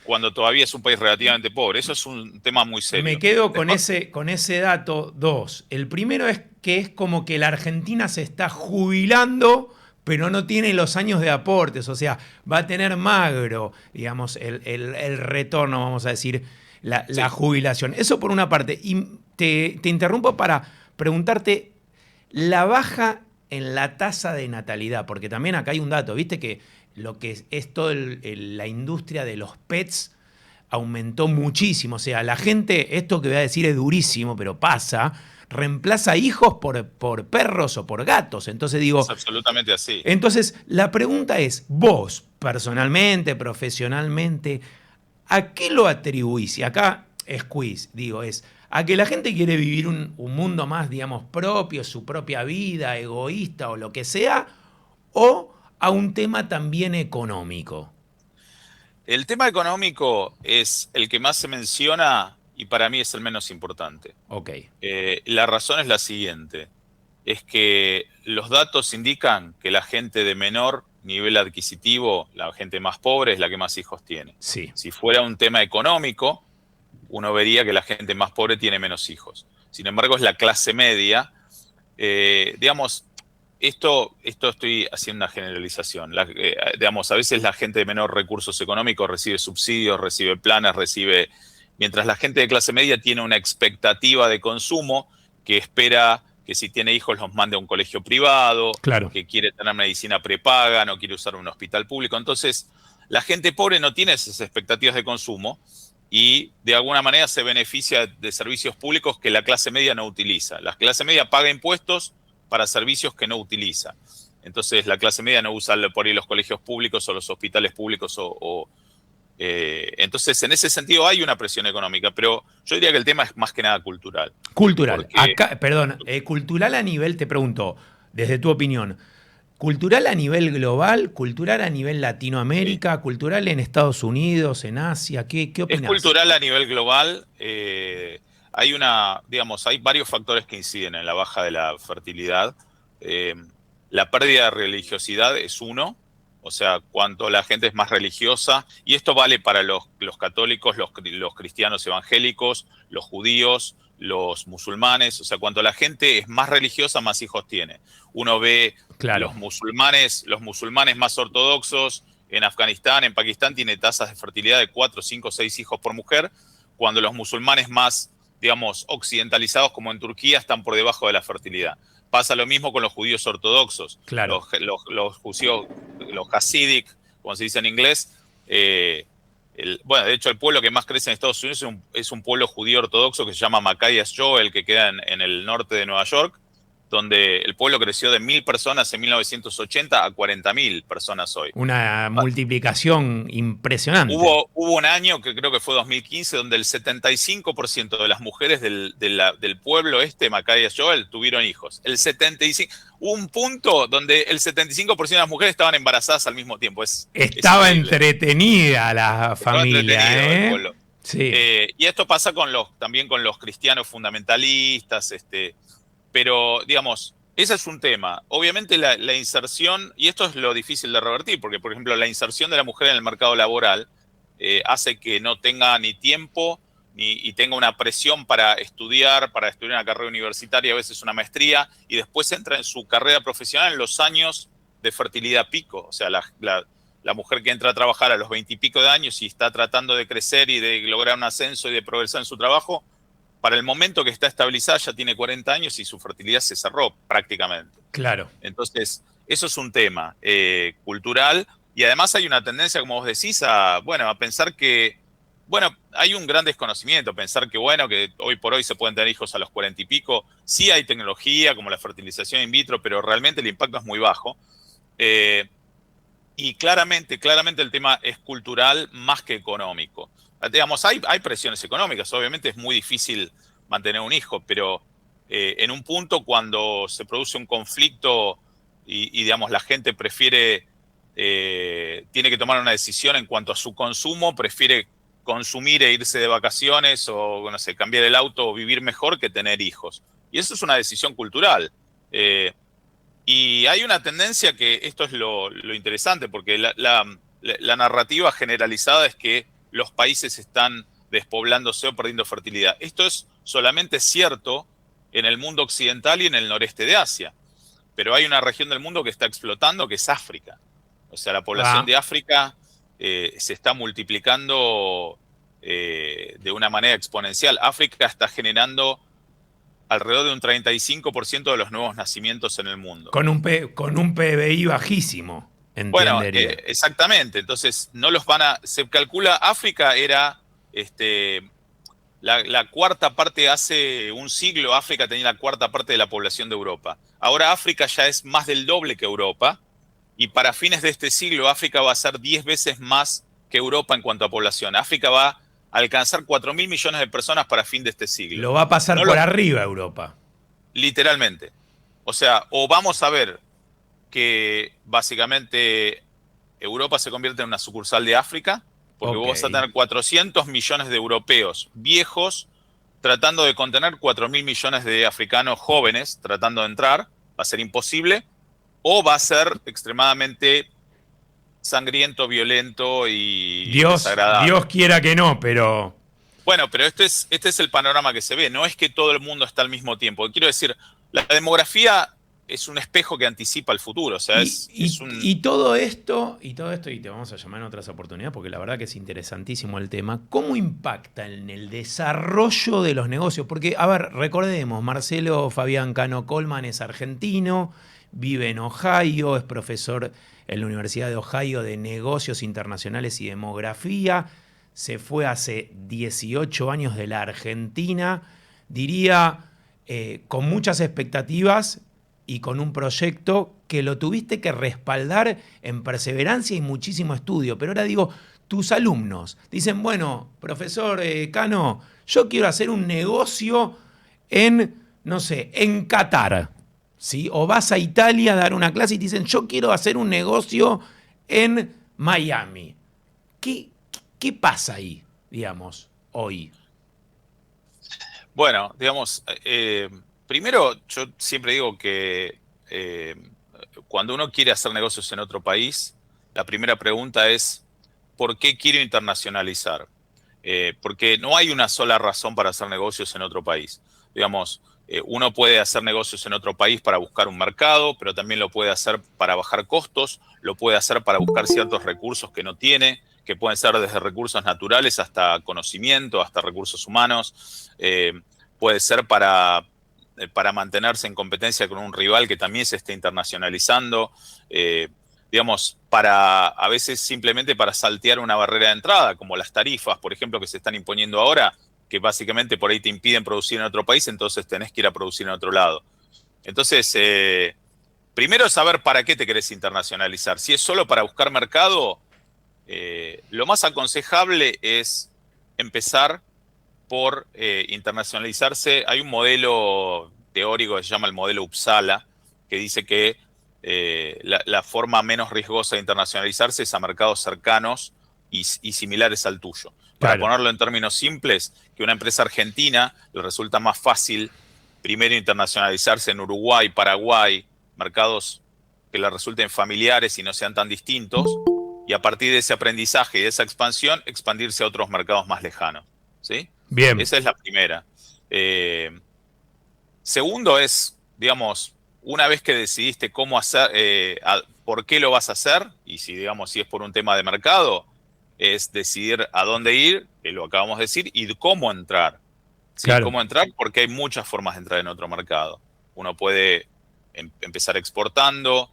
cuando todavía es un país relativamente pobre. Eso es un tema muy serio. Me quedo con ese dato 2. El primero es que es como que la Argentina se está jubilando, pero no tiene los años de aportes. O sea, va a tener magro, digamos, el retorno, vamos a decir, la jubilación. Eso por una parte. Y te interrumpo para preguntarte la baja en la tasa de natalidad, porque también acá hay un dato, viste que lo que es toda la industria de los pets aumentó muchísimo. O sea, la gente, esto que voy a decir es durísimo, pero pasa, reemplaza hijos por perros o por gatos. Entonces digo... Es absolutamente así. Entonces, la pregunta es, vos, personalmente, profesionalmente, ¿a qué lo atribuís? Y acá es quiz, digo, es a que la gente quiere vivir un mundo más, digamos, propio, su propia vida, egoísta o lo que sea, o a un tema también económico. El tema económico es el que más se menciona y para mí es el menos importante. Ok. La razón es la siguiente, es que los datos indican que la gente de menor nivel adquisitivo, la gente más pobre, es la que más hijos tiene. Sí. Si fuera un tema económico, uno vería que la gente más pobre tiene menos hijos. Sin embargo, es la clase media, digamos... Esto estoy haciendo una generalización. Digamos, a veces la gente de menor recursos económicos recibe subsidios, recibe planes, mientras la gente de clase media tiene una expectativa de consumo que espera que si tiene hijos los mande a un colegio privado, claro, que quiere tener medicina prepaga, no quiere usar un hospital público. Entonces, la gente pobre no tiene esas expectativas de consumo y de alguna manera se beneficia de servicios públicos que la clase media no utiliza. La clase media paga impuestos para servicios que no utiliza. Entonces la clase media no usa por ahí los colegios públicos o los hospitales públicos. Entonces en ese sentido hay una presión económica, pero yo diría que el tema es más que nada cultural. Cultural. Porque, acá, perdón, cultural a nivel, te pregunto, desde tu opinión, ¿cultural a nivel global, cultural a nivel Latinoamérica, sí, cultural en Estados Unidos, en Asia? ¿Qué opinas? Es cultural a nivel global. Hay varios factores que inciden en la baja de la fertilidad. La pérdida de religiosidad es uno, o sea, cuanto la gente es más religiosa, y esto vale para los católicos, los cristianos evangélicos, los judíos, los musulmanes, o sea, cuanto la gente es más religiosa, más hijos tiene. Uno ve claro, los musulmanes más ortodoxos en Afganistán, en Pakistán, tiene tasas de fertilidad de 4, 5, 6 hijos por mujer, cuando los musulmanes más, digamos, occidentalizados como en Turquía están por debajo de la fertilidad. Pasa lo mismo con los judíos ortodoxos. Claro. Los judíos, los hasidic, como se dice en inglés. Bueno, de hecho, el pueblo que más crece en Estados Unidos es un pueblo judío ortodoxo que se llama Maccayas Joel, que queda en el norte de Nueva York, donde el pueblo creció de 1.000 personas en 1980 a 40.000 personas hoy. Una multiplicación impresionante. Hubo un año, que creo que fue 2015, donde el 75% de las mujeres del pueblo Maccayas Joel, tuvieron hijos. Hubo un punto donde el 75% de las mujeres estaban embarazadas al mismo tiempo. Estaba entretenida la familia, el pueblo. Sí. Y esto pasa también con los cristianos fundamentalistas, pero, digamos, ese es un tema. Obviamente la inserción, y esto es lo difícil de revertir, porque, por ejemplo, la inserción de la mujer en el mercado laboral hace que no tenga ni tiempo y tenga una presión para estudiar una carrera universitaria, a veces una maestría, y después entra en su carrera profesional en los años de fertilidad pico. O sea, la mujer que entra a trabajar a los 20 y pico de años y está tratando de crecer y de lograr un ascenso y de progresar en su trabajo, para el momento que está estabilizada ya tiene 40 años y su fertilidad se cerró prácticamente. Claro. Entonces, eso es un tema cultural, y además hay una tendencia, como vos decís, a pensar que, hay un gran desconocimiento, pensar que, que hoy por hoy se pueden tener hijos a los 40 y pico. Sí hay tecnología como la fertilización in vitro, pero realmente el impacto es muy bajo. Y claramente el tema es cultural más que económico. Digamos, hay presiones económicas, obviamente es muy difícil mantener un hijo, pero en un punto cuando se produce un conflicto y digamos, la gente tiene que tomar una decisión en cuanto a su consumo, prefiere consumir e irse de vacaciones o, no sé, cambiar el auto o vivir mejor que tener hijos. Y eso es una decisión cultural. Y hay una tendencia que esto es lo interesante, porque la la narrativa generalizada es que los países están despoblándose o perdiendo fertilidad. Esto es solamente cierto en el mundo occidental y en el noreste de Asia. Pero hay una región del mundo que está explotando, que es África. O sea, la población de África se está multiplicando de una manera exponencial. África está generando alrededor de un 35% de los nuevos nacimientos en el mundo. Con un PBI bajísimo, entendería. Bueno, exactamente. Entonces, no los van a... Se calcula, África era... la cuarta parte, hace un siglo, África tenía la cuarta parte de la población de Europa. Ahora África ya es más del doble que Europa, y para fines de este siglo África va a ser 10 veces más que Europa en cuanto a población. África va a alcanzar 4.000 millones de personas para fin de este siglo. Lo va a pasar por arriba Europa. Literalmente. O sea, o vamos a ver que básicamente Europa se convierte en una sucursal de África, porque vos vas a tener 400 millones de europeos viejos tratando de contener 4.000 millones de africanos jóvenes tratando de entrar. Va a ser imposible, o va a ser extremadamente sangriento, violento y desagradable. Dios quiera que no, pero... Bueno, pero este es el panorama que se ve. No es que todo el mundo está al mismo tiempo. Quiero decir, la demografía es un espejo que anticipa el futuro. O sea, y todo esto, y te vamos a llamar en otras oportunidades, porque la verdad que es interesantísimo el tema. ¿Cómo impacta en el desarrollo de los negocios? Porque, a ver, recordemos, Marcelo Fabián Cano Coleman es argentino, vive en Ohio, es profesor en la Universidad de Ohio de Negocios Internacionales y Demografía. Se fue hace 18 años de la Argentina, diría, con muchas expectativas y con un proyecto que lo tuviste que respaldar en perseverancia y muchísimo estudio. Pero ahora digo, tus alumnos dicen, bueno, profesor Cano, yo quiero hacer un negocio en, no sé, en Qatar, ¿sí? O vas a Italia a dar una clase y te dicen, yo quiero hacer un negocio en Miami. ¿Qué pasa ahí, digamos, hoy? Bueno, digamos, primero yo siempre digo que cuando uno quiere hacer negocios en otro país, la primera pregunta es, ¿por qué quiero internacionalizar? Porque no hay una sola razón para hacer negocios en otro país. Digamos, uno puede hacer negocios en otro país para buscar un mercado, pero también lo puede hacer para bajar costos, lo puede hacer para buscar ciertos recursos que no tiene, que pueden ser desde recursos naturales hasta conocimiento, hasta recursos humanos. Puede ser para mantenerse en competencia con un rival que también se esté internacionalizando. Digamos, a veces simplemente para saltear una barrera de entrada, como las tarifas, por ejemplo, que se están imponiendo ahora, que básicamente por ahí te impiden producir en otro país, entonces tenés que ir a producir en otro lado. Entonces, primero saber para qué te querés internacionalizar. Si es solo para buscar mercado, lo más aconsejable es empezar por internacionalizarse. Hay un modelo teórico que se llama el modelo Uppsala, que dice que la forma menos riesgosa de internacionalizarse es a mercados cercanos y similares al tuyo. Para ponerlo en términos simples, que una empresa argentina le resulta más fácil primero internacionalizarse en Uruguay, Paraguay, mercados que le resulten familiares y no sean tan distintos, y a partir de ese aprendizaje y de esa expansión, expandirse a otros mercados más lejanos. ¿Sí? Bien. Esa es la primera. Segundo es, digamos, una vez que decidiste cómo hacer, por qué lo vas a hacer, y si es por un tema de mercado, es decidir a dónde ir, que lo acabamos de decir, y cómo entrar. ¿Sí? Claro. Cómo entrar, porque hay muchas formas de entrar en otro mercado. Uno puede empezar exportando,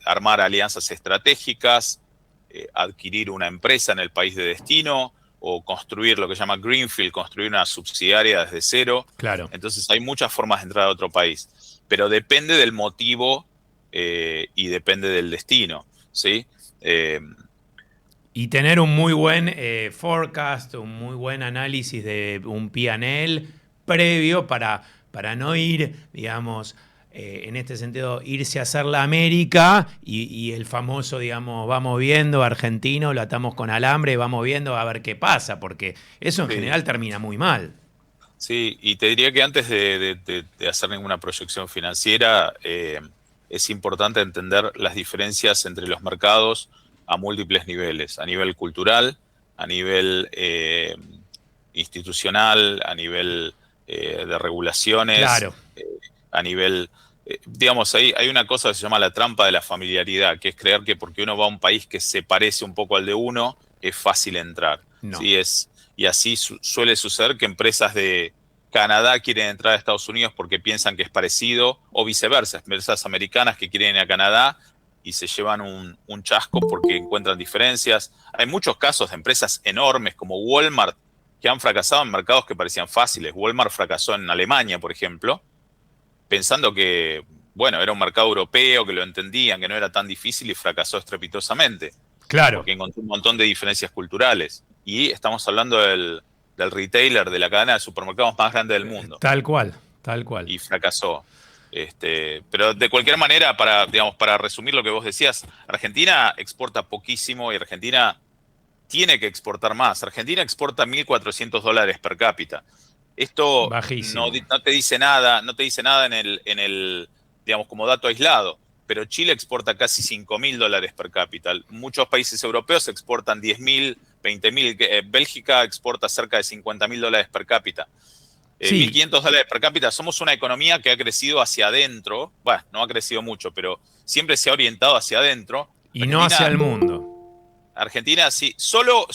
armar alianzas estratégicas, adquirir una empresa en el país de destino, o construir lo que se llama Greenfield, construir una subsidiaria desde cero. Claro. Entonces hay muchas formas de entrar a otro país, pero depende del motivo y depende del destino, ¿sí? Y tener un muy buen forecast, un muy buen análisis de un P&L previo para no ir, digamos, en este sentido, irse a hacer la América y el famoso, digamos, vamos viendo argentino, lo atamos con alambre, vamos viendo a ver qué pasa, porque eso en general termina muy mal. Sí, y te diría que antes de hacer ninguna proyección financiera, es importante entender las diferencias entre los mercados a múltiples niveles, a nivel cultural, a nivel institucional, a nivel de regulaciones, Claro. a nivel... digamos, hay una cosa que se llama la trampa de la familiaridad, que es creer que porque uno va a un país que se parece un poco al de uno, es fácil entrar. No. ¿Sí? Y así suele suceder que empresas de Canadá quieren entrar a Estados Unidos porque piensan que es parecido, o viceversa, empresas americanas que quieren ir a Canadá y se llevan un chasco porque encuentran diferencias. Hay muchos casos de empresas enormes como Walmart que han fracasado en mercados que parecían fáciles. Walmart fracasó en Alemania, por ejemplo, pensando que, bueno, era un mercado europeo, que lo entendían, que no era tan difícil, y fracasó estrepitosamente. Claro. Porque encontró un montón de diferencias culturales. Y estamos hablando del retailer, de la cadena de supermercados más grande del mundo. Tal cual, tal cual. Y fracasó. Pero de cualquier manera, para resumir lo que vos decías, Argentina exporta poquísimo y Argentina tiene que exportar más. Argentina exporta $1.400 per cápita. Esto no te dice nada, en el, digamos, como dato aislado, pero Chile exporta casi $5.000 per cápita. Muchos países europeos exportan 10.000, 20.000. Bélgica exporta cerca de $50.000 per cápita. Sí. $1.500 per cápita. Somos una economía que ha crecido hacia adentro. Bueno, no ha crecido mucho, pero siempre se ha orientado hacia adentro. Y no hacia el mundo. Argentina, sí, solo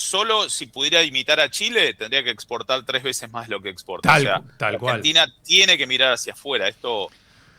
si pudiera imitar a Chile, tendría que exportar 3 veces más lo que exporta. Tal cual. Argentina tiene que mirar hacia afuera. Esto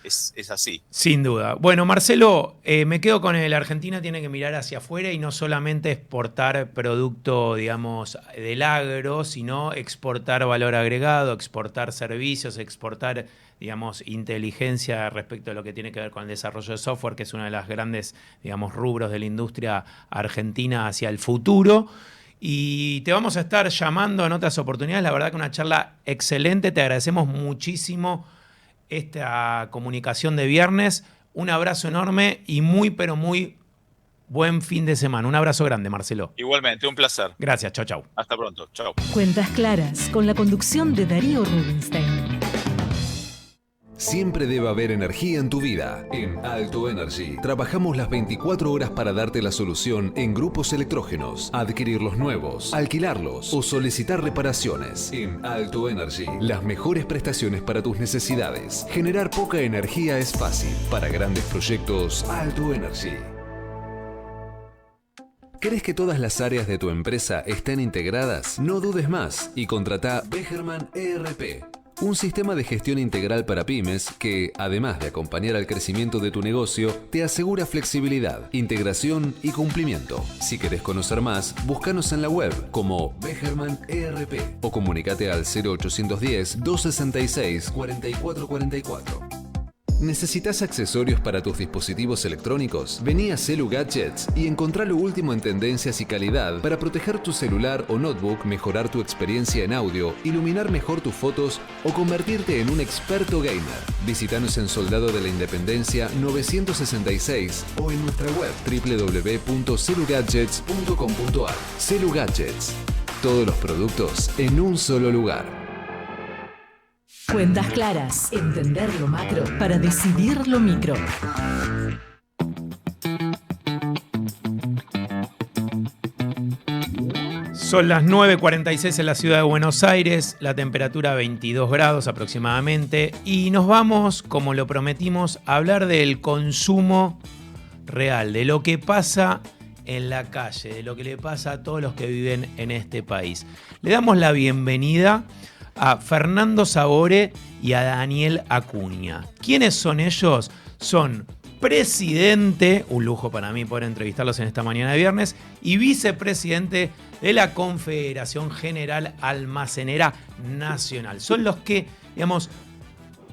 es así. Sin duda. Bueno, Marcelo, me quedo con el Argentina tiene que mirar hacia afuera y no solamente exportar producto, digamos, del agro, sino exportar valor agregado, exportar servicios, exportar, digamos, inteligencia respecto a lo que tiene que ver con el desarrollo de software, que es uno de los grandes, digamos, rubros de la industria argentina hacia el futuro. Y te vamos a estar llamando en otras oportunidades. La verdad que una charla excelente. Te agradecemos muchísimo esta comunicación de viernes. Un abrazo enorme y muy, pero muy buen fin de semana. Un abrazo grande, Marcelo. Igualmente, un placer. Gracias, chau, chau. Hasta pronto, chau. Cuentas Claras, con la conducción de Darío Rubinstein. Siempre debe haber energía en tu vida. En Alto Energy trabajamos las 24 horas para darte la solución en grupos electrógenos, adquirir los nuevos, alquilarlos o solicitar reparaciones. En Alto Energy, las mejores prestaciones para tus necesidades. Generar poca energía es fácil. Para grandes proyectos, Alto Energy. ¿Querés que todas las áreas de tu empresa estén integradas? No dudes más y contratá Bechermann ERP. Un sistema de gestión integral para pymes que, además de acompañar al crecimiento de tu negocio, te asegura flexibilidad, integración y cumplimiento. Si querés conocer más, búscanos en la web como Bechermann ERP o comunicate al 0810-266-4444. ¿Necesitas accesorios para tus dispositivos electrónicos? Vení a Celu Gadgets y encontrá lo último en tendencias y calidad para proteger tu celular o notebook, mejorar tu experiencia en audio, iluminar mejor tus fotos o convertirte en un experto gamer. Visítanos en Soldado de la Independencia 966 o en nuestra web www.celugadgets.com.ar. Celu Gadgets. Todos los productos en un solo lugar. Cuentas Claras, entender lo macro para decidir lo micro. Son las 9:46 en la ciudad de Buenos Aires, la temperatura 22 grados aproximadamente, y nos vamos, como lo prometimos, a hablar del consumo real, de lo que pasa en la calle, de lo que le pasa a todos los que viven en este país. Le damos la bienvenida a Fernando Sabore y a Daniel Acuña. ¿Quiénes son ellos? Son presidente, un lujo para mí poder entrevistarlos en esta mañana de viernes, y vicepresidente de la Confederación General Almacenera Nacional. Son los que, digamos,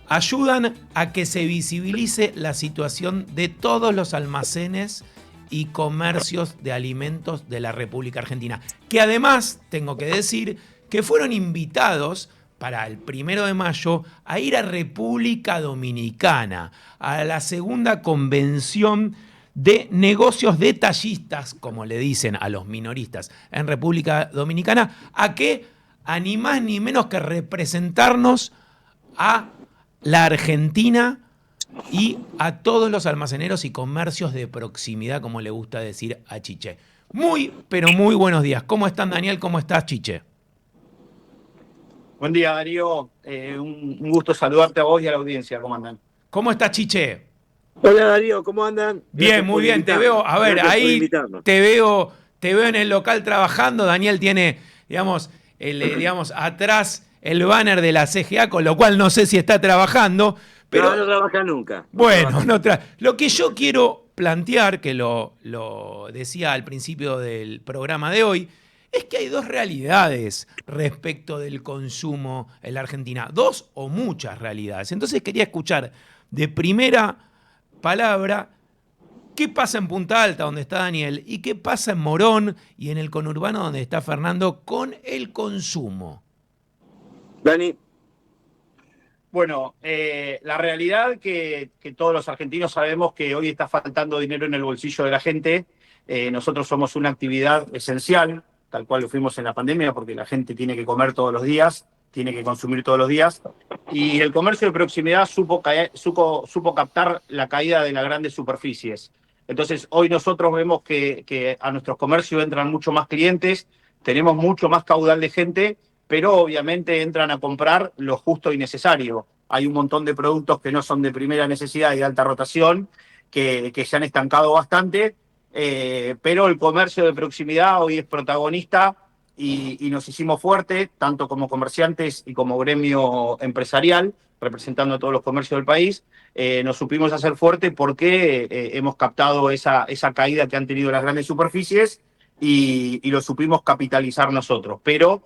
ayudan a que se visibilice la situación de todos los almacenes y comercios de alimentos de la República Argentina, que además, tengo que decir, que fueron invitados para el 1 de mayo a ir a República Dominicana, a la segunda convención de negocios detallistas, como le dicen a los minoristas en República Dominicana, a que, a ni más ni menos que representarnos a la Argentina y a todos los almaceneros y comercios de proximidad, como le gusta decir a Chiche. Muy, pero muy buenos días. ¿Cómo están, Daniel? ¿Cómo estás, Chiche? Buen día, Darío. Un gusto saludarte a vos y a la audiencia. ¿Cómo andan? ¿Cómo estás, Chiche? Hola Darío, ¿cómo andan? Bien, muy bien. Te veo, a ver, ahí te veo en el local trabajando. Daniel tiene, digamos, atrás el banner de la CGA, con lo cual no sé si está trabajando. Pero no trabaja nunca. Bueno, lo que yo quiero plantear, que lo decía al principio del programa de hoy, es que hay dos realidades respecto del consumo en la Argentina. Dos o muchas realidades. Entonces quería escuchar de primera palabra qué pasa en Punta Alta, donde está Daniel, y qué pasa en Morón y en el conurbano, donde está Fernando, con el consumo. Dani. Bueno, la realidad que todos los argentinos sabemos que hoy está faltando dinero en el bolsillo de la gente. Nosotros somos una actividad esencial, tal cual lo fuimos en la pandemia, porque la gente tiene que comer todos los días, tiene que consumir todos los días. Y el comercio de proximidad supo captar la caída de las grandes superficies. Entonces, hoy nosotros vemos que a nuestros comercios entran mucho más clientes, tenemos mucho más caudal de gente, pero obviamente entran a comprar lo justo y necesario. Hay un montón de productos que no son de primera necesidad y de alta rotación, que se han estancado bastante, pero el comercio de proximidad hoy es protagonista y nos hicimos fuerte, tanto como comerciantes y como gremio empresarial, representando a todos los comercios del país. Nos supimos hacer fuerte porque hemos captado esa caída que han tenido las grandes superficies y lo supimos capitalizar nosotros. Pero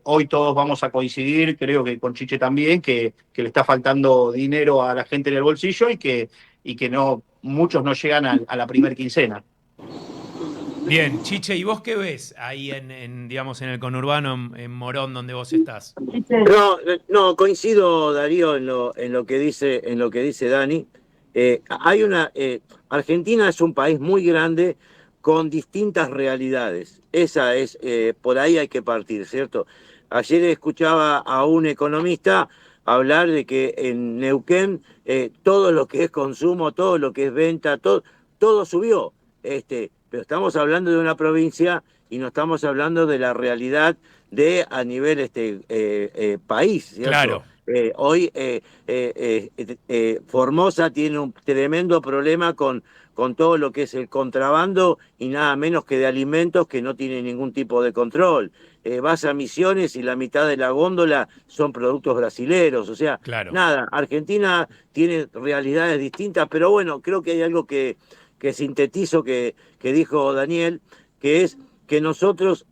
hoy todos vamos a coincidir, creo que con Chiche también, que le está faltando dinero a la gente en el bolsillo y que muchos no llegan a la primer quincena. Bien, Chiche, ¿y vos qué ves ahí digamos, en el conurbano, en Morón, donde vos estás? No, coincido, Darío, en lo que dice Dani. Argentina es un país muy grande con distintas realidades. Esa es, por ahí hay que partir, ¿cierto? Ayer escuchaba a un economista hablar de que en Neuquén todo lo que es consumo, todo lo que es venta, todo subió. Pero estamos hablando de una provincia y no estamos hablando de la realidad a nivel país, ¿cierto? Claro. Hoy Formosa tiene un tremendo problema con todo lo que es el contrabando y nada menos que de alimentos que no tienen ningún tipo de control. Vas a Misiones y la mitad de la góndola son productos brasileros. O sea, claro. Nada, Argentina tiene realidades distintas, pero bueno, creo que hay algo que sintetizo que dijo Daniel, que es que nosotros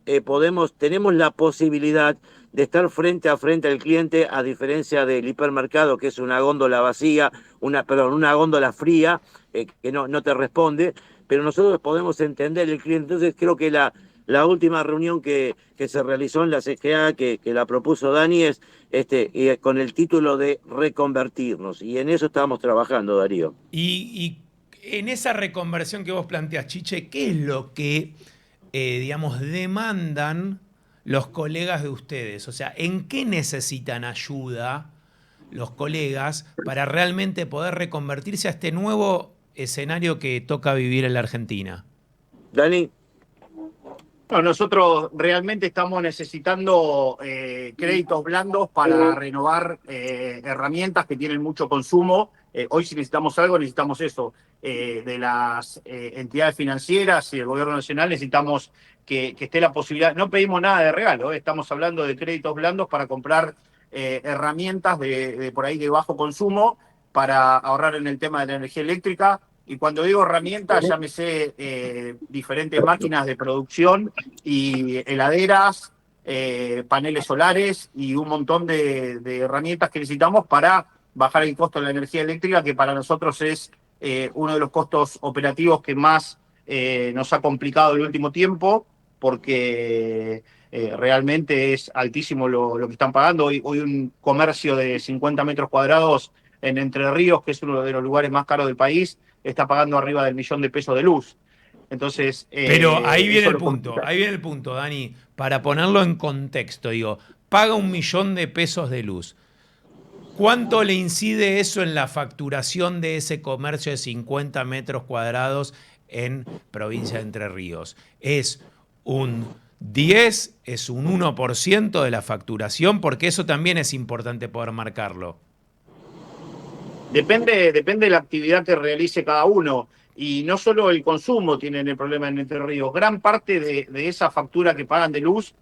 tenemos la posibilidad de estar frente a frente al cliente, a diferencia del hipermercado, que es una góndola vacía, una góndola fría, que no te responde, pero nosotros podemos entender el cliente. Entonces creo que la última reunión que se realizó en la CGA, que la propuso Dani, es con el título de reconvertirnos, y en eso estamos trabajando, Darío. Y en esa reconversión que vos planteás, Chiche, ¿qué es lo que, digamos, demandan los colegas de ustedes? O sea, ¿en qué necesitan ayuda los colegas para realmente poder reconvertirse a este nuevo escenario que toca vivir en la Argentina? Dani. No, nosotros realmente estamos necesitando créditos blandos para renovar herramientas que tienen mucho consumo. Hoy si necesitamos algo, necesitamos eso. De las entidades financieras y del gobierno nacional necesitamos que esté la posibilidad. No pedimos nada de regalo, estamos hablando de créditos blandos para comprar herramientas de por ahí de bajo consumo para ahorrar en el tema de la energía eléctrica. Y cuando digo herramientas, llámese diferentes máquinas de producción y heladeras, paneles solares y un montón de herramientas que necesitamos para bajar el costo de la energía eléctrica, que para nosotros es uno de los costos operativos que más nos ha complicado el último tiempo, porque realmente es altísimo lo que están pagando. Hoy un comercio de 50 metros cuadrados en Entre Ríos, que es uno de los lugares más caros del país, está pagando arriba del $1.000.000 de luz. Entonces, pero ahí viene el punto, Dani, para ponerlo en contexto, digo, paga $1.000.000 de luz. ¿Cuánto le incide eso en la facturación de ese comercio de 50 metros cuadrados en provincia de Entre Ríos? ¿Es un 10, es un 1% de la facturación? Porque eso también es importante poder marcarlo. Depende de la actividad que realice cada uno. Y no solo el consumo tienen el problema en Entre Ríos. Gran parte de esa factura que pagan de luz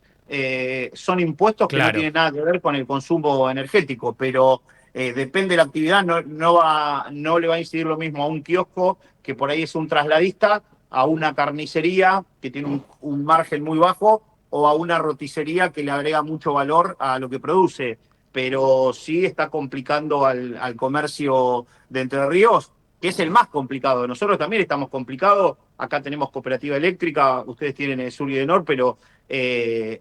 son impuestos que no tienen nada que ver con el consumo energético. Pero depende de la actividad. No le va a incidir lo mismo a un kiosco, que por ahí es un trasladista, a una carnicería que tiene un margen muy bajo, o a una roticería que le agrega mucho valor a lo que produce. Pero sí está complicando al comercio de Entre Ríos, que es el más complicado. Nosotros también estamos complicados. Acá tenemos cooperativa eléctrica, ustedes tienen el Sur y el Nor, pero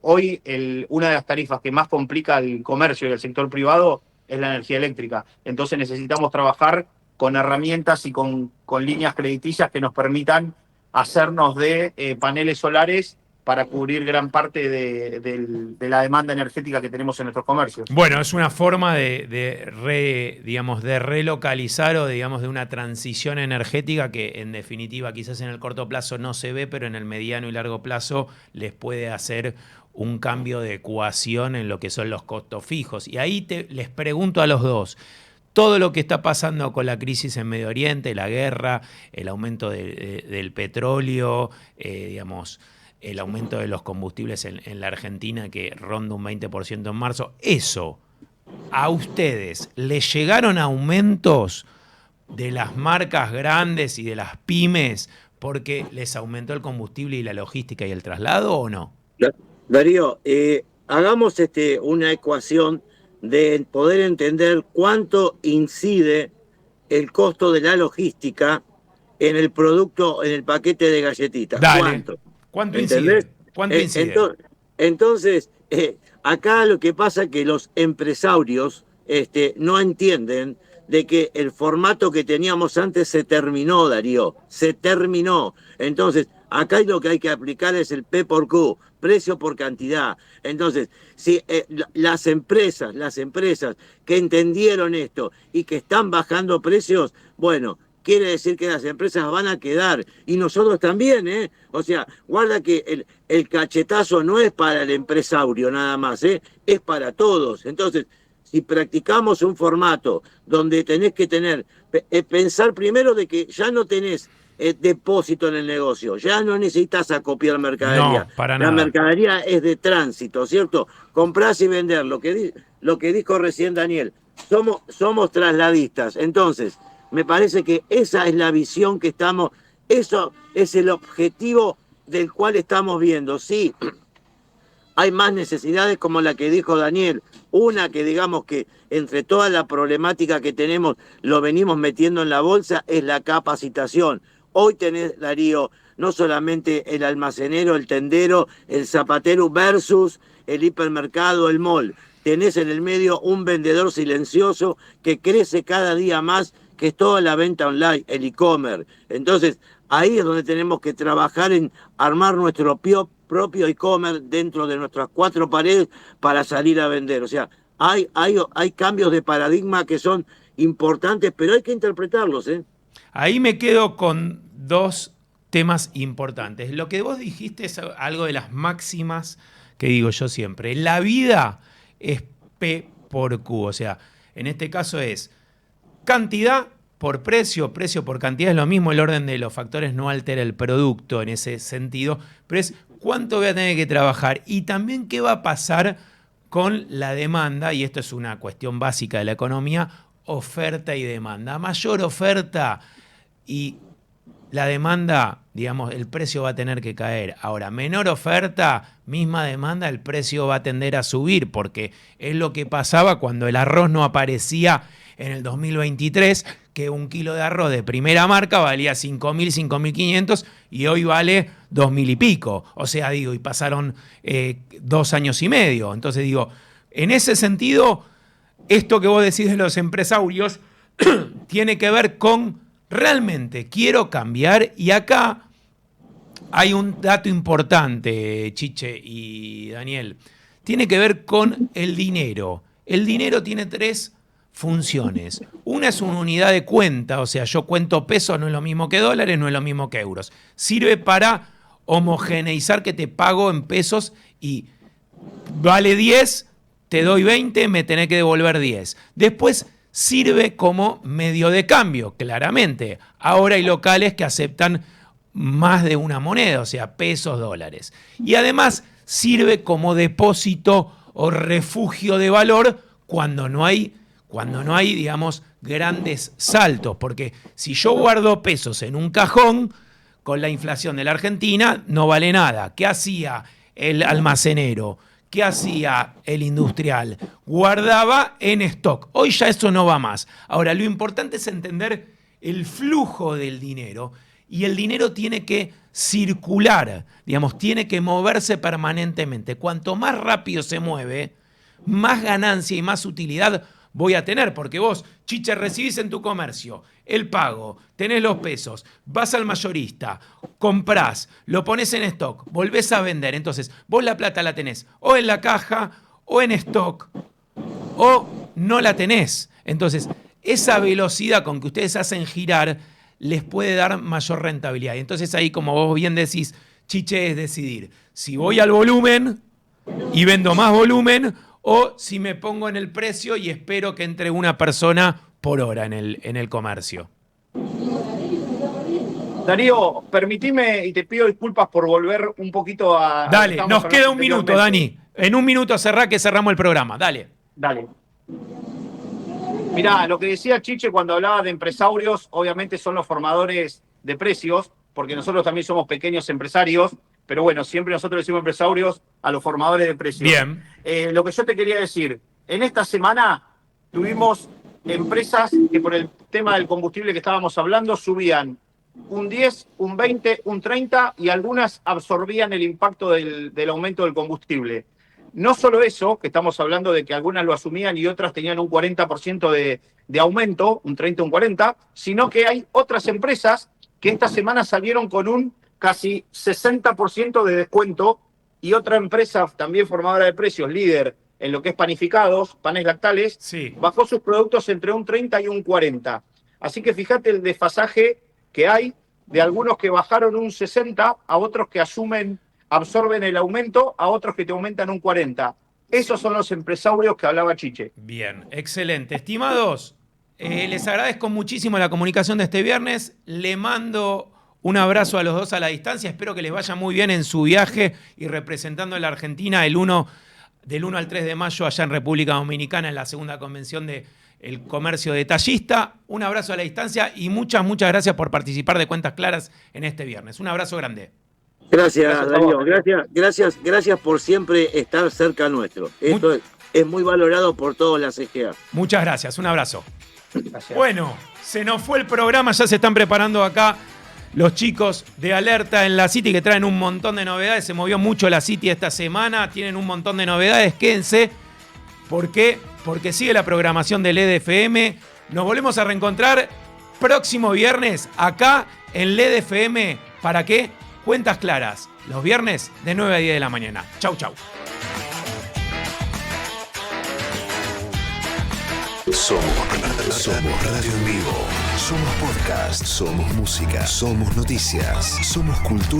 hoy una de las tarifas que más complica el comercio y el sector privado es la energía eléctrica. Entonces necesitamos trabajar con herramientas y con líneas crediticias que nos permitan hacernos de paneles solares para cubrir gran parte de la demanda energética que tenemos en nuestros comercios. Bueno, es una forma de relocalizar o de una transición energética que en definitiva quizás en el corto plazo no se ve, pero en el mediano y largo plazo les puede hacer un cambio de ecuación en lo que son los costos fijos. Y ahí les pregunto a los dos, todo lo que está pasando con la crisis en Medio Oriente, la guerra, el aumento del petróleo, el aumento de los combustibles en la Argentina que ronda un 20% en marzo, ¿eso a ustedes les llegaron aumentos de las marcas grandes y de las pymes porque les aumentó el combustible y la logística y el traslado o no? Darío, hagamos una ecuación de poder entender cuánto incide el costo de la logística en el producto, en el paquete de galletitas. Dale. ¿Cuánto incide? ¿Cuánto incide? Entonces, acá lo que pasa es que los empresarios no entienden de que el formato que teníamos antes se terminó, Darío, se terminó. Entonces, acá lo que hay que aplicar es el P por Q, precio por cantidad. Entonces, si las empresas que entendieron esto y que están bajando precios, bueno, quiere decir que las empresas van a quedar, y nosotros también, ¿eh? O sea, guarda que el cachetazo no es para el empresario nada más, es para todos. Entonces, si practicamos un formato donde tenés que pensar primero de que ya no tenés depósito en el negocio, ya no necesitas acopiar mercadería. No, para nada. La mercadería es de tránsito, ¿cierto? Comprás y vender, lo que dijo recién Daniel, somos trasladistas. Entonces, me parece que esa es la visión que eso es el objetivo del cual estamos viendo. Sí, hay más necesidades como la que dijo Daniel. Una que digamos que entre toda la problemática que tenemos lo venimos metiendo en la bolsa es la capacitación. Hoy tenés, Darío, no solamente el almacenero, el tendero, el zapatero versus el hipermercado, el mall. Tenés en el medio un vendedor silencioso que crece cada día más, que es toda la venta online, el e-commerce. Entonces, ahí es donde tenemos que trabajar en armar nuestro propio e-commerce dentro de nuestras 4 paredes para salir a vender. O sea, hay cambios de paradigma que son importantes, pero hay que interpretarlos, ¿eh? Ahí me quedo con 2 temas importantes. Lo que vos dijiste es algo de las máximas que digo yo siempre. La vida es P por Q. O sea, en este caso es cantidad por precio, precio por cantidad, es lo mismo, el orden de los factores no altera el producto en ese sentido, pero es cuánto voy a tener que trabajar y también qué va a pasar con la demanda, y esto es una cuestión básica de la economía, oferta y demanda. Mayor oferta y la demanda, el precio va a tener que caer. Ahora, menor oferta, misma demanda, el precio va a tender a subir, porque es lo que pasaba cuando el arroz no aparecía en el 2023, que un kilo de arroz de primera marca valía 5.000, 5.500 y hoy vale 2.000 y pico. O sea, y pasaron 2 años y medio. Entonces en ese sentido, esto que vos decís de los empresarios tiene que ver con realmente quiero cambiar. Y acá hay un dato importante, Chiche y Daniel. Tiene que ver con el dinero. El dinero tiene 3 funciones. Una es una unidad de cuenta, o sea, yo cuento pesos, no es lo mismo que dólares, no es lo mismo que euros. Sirve para homogeneizar que te pago en pesos y vale 10, te doy 20, me tenés que devolver 10. Después sirve como medio de cambio, claramente. Ahora hay locales que aceptan más de una moneda, o sea, pesos, dólares. Y además sirve como depósito o refugio de valor cuando no hay, digamos, grandes saltos. Porque si yo guardo pesos en un cajón, con la inflación de la Argentina no vale nada. ¿Qué hacía el almacenero? ¿Qué hacía el industrial? Guardaba en stock. Hoy ya eso no va más. Ahora, lo importante es entender el flujo del dinero. Y el dinero tiene que circular, digamos, tiene que moverse permanentemente. Cuanto más rápido se mueve, más ganancia y más utilidad voy a tener. Porque vos, Chiche, recibís en tu comercio el pago, tenés los pesos, vas al mayorista, comprás, lo pones en stock, volvés a vender. Entonces, vos la plata la tenés o en la caja o en stock o no la tenés. Entonces, esa velocidad con que ustedes hacen girar les puede dar mayor rentabilidad. Y entonces ahí, como vos bien decís, Chiche, es decidir si voy al volumen y vendo más volumen o si me pongo en el precio y espero que entre una persona por hora en el comercio. Darío, permitime y te pido disculpas por volver un poquito a... Dale, nos queda un minuto, Dani. En un minuto cerrá que cerramos el programa. Dale. Mirá, lo que decía Chiche cuando hablaba de empresarios, obviamente son los formadores de precios, porque nosotros también somos pequeños empresarios, pero bueno, siempre nosotros decimos empresarios a los formadores de precios. Bien. Lo que yo te quería decir, en esta semana tuvimos empresas que por el tema del combustible que estábamos hablando subían un 10, un 20, un 30 y algunas absorbían el impacto del aumento del combustible. No solo eso, que estamos hablando de que algunas lo asumían y otras tenían un 40% de aumento, un 30, un 40, sino que hay otras empresas que esta semana salieron con un casi 60% de descuento y otra empresa también formadora de precios, líder en lo que es panificados, panes lactales, sí, bajó sus productos entre un 30 y un 40. Así que fíjate el desfasaje que hay de algunos que bajaron un 60 a otros que absorben el aumento, a otros que te aumentan un 40. Esos son los empresarios que hablaba Chiche. Bien, excelente. Estimados, les agradezco muchísimo la comunicación de este viernes. Le mando un abrazo a los dos a la distancia. Espero que les vaya muy bien en su viaje y representando a la Argentina del 1 al 3 de mayo allá en República Dominicana en la segunda convención del comercio detallista. Un abrazo a la distancia y muchas gracias por participar de Cuentas Claras en este viernes. Un abrazo grande. Gracias, Darío. Gracias por siempre estar cerca nuestro. Esto es muy valorado por todos la CGA. Muchas gracias. Un abrazo. Gracias. Bueno, se nos fue el programa. Ya se están preparando acá los chicos de Alerta en la City que traen un montón de novedades. Se movió mucho la City esta semana. Tienen un montón de novedades. Quédense. ¿Por qué? Porque sigue la programación del LED-FM. Nos volvemos a reencontrar próximo viernes acá en LED-FM. ¿Para qué? Cuentas Claras. Los viernes de 9 a 10 de la mañana. Chau, chau. Somos radio en vivo, somos podcast, somos música, somos noticias, somos cultura.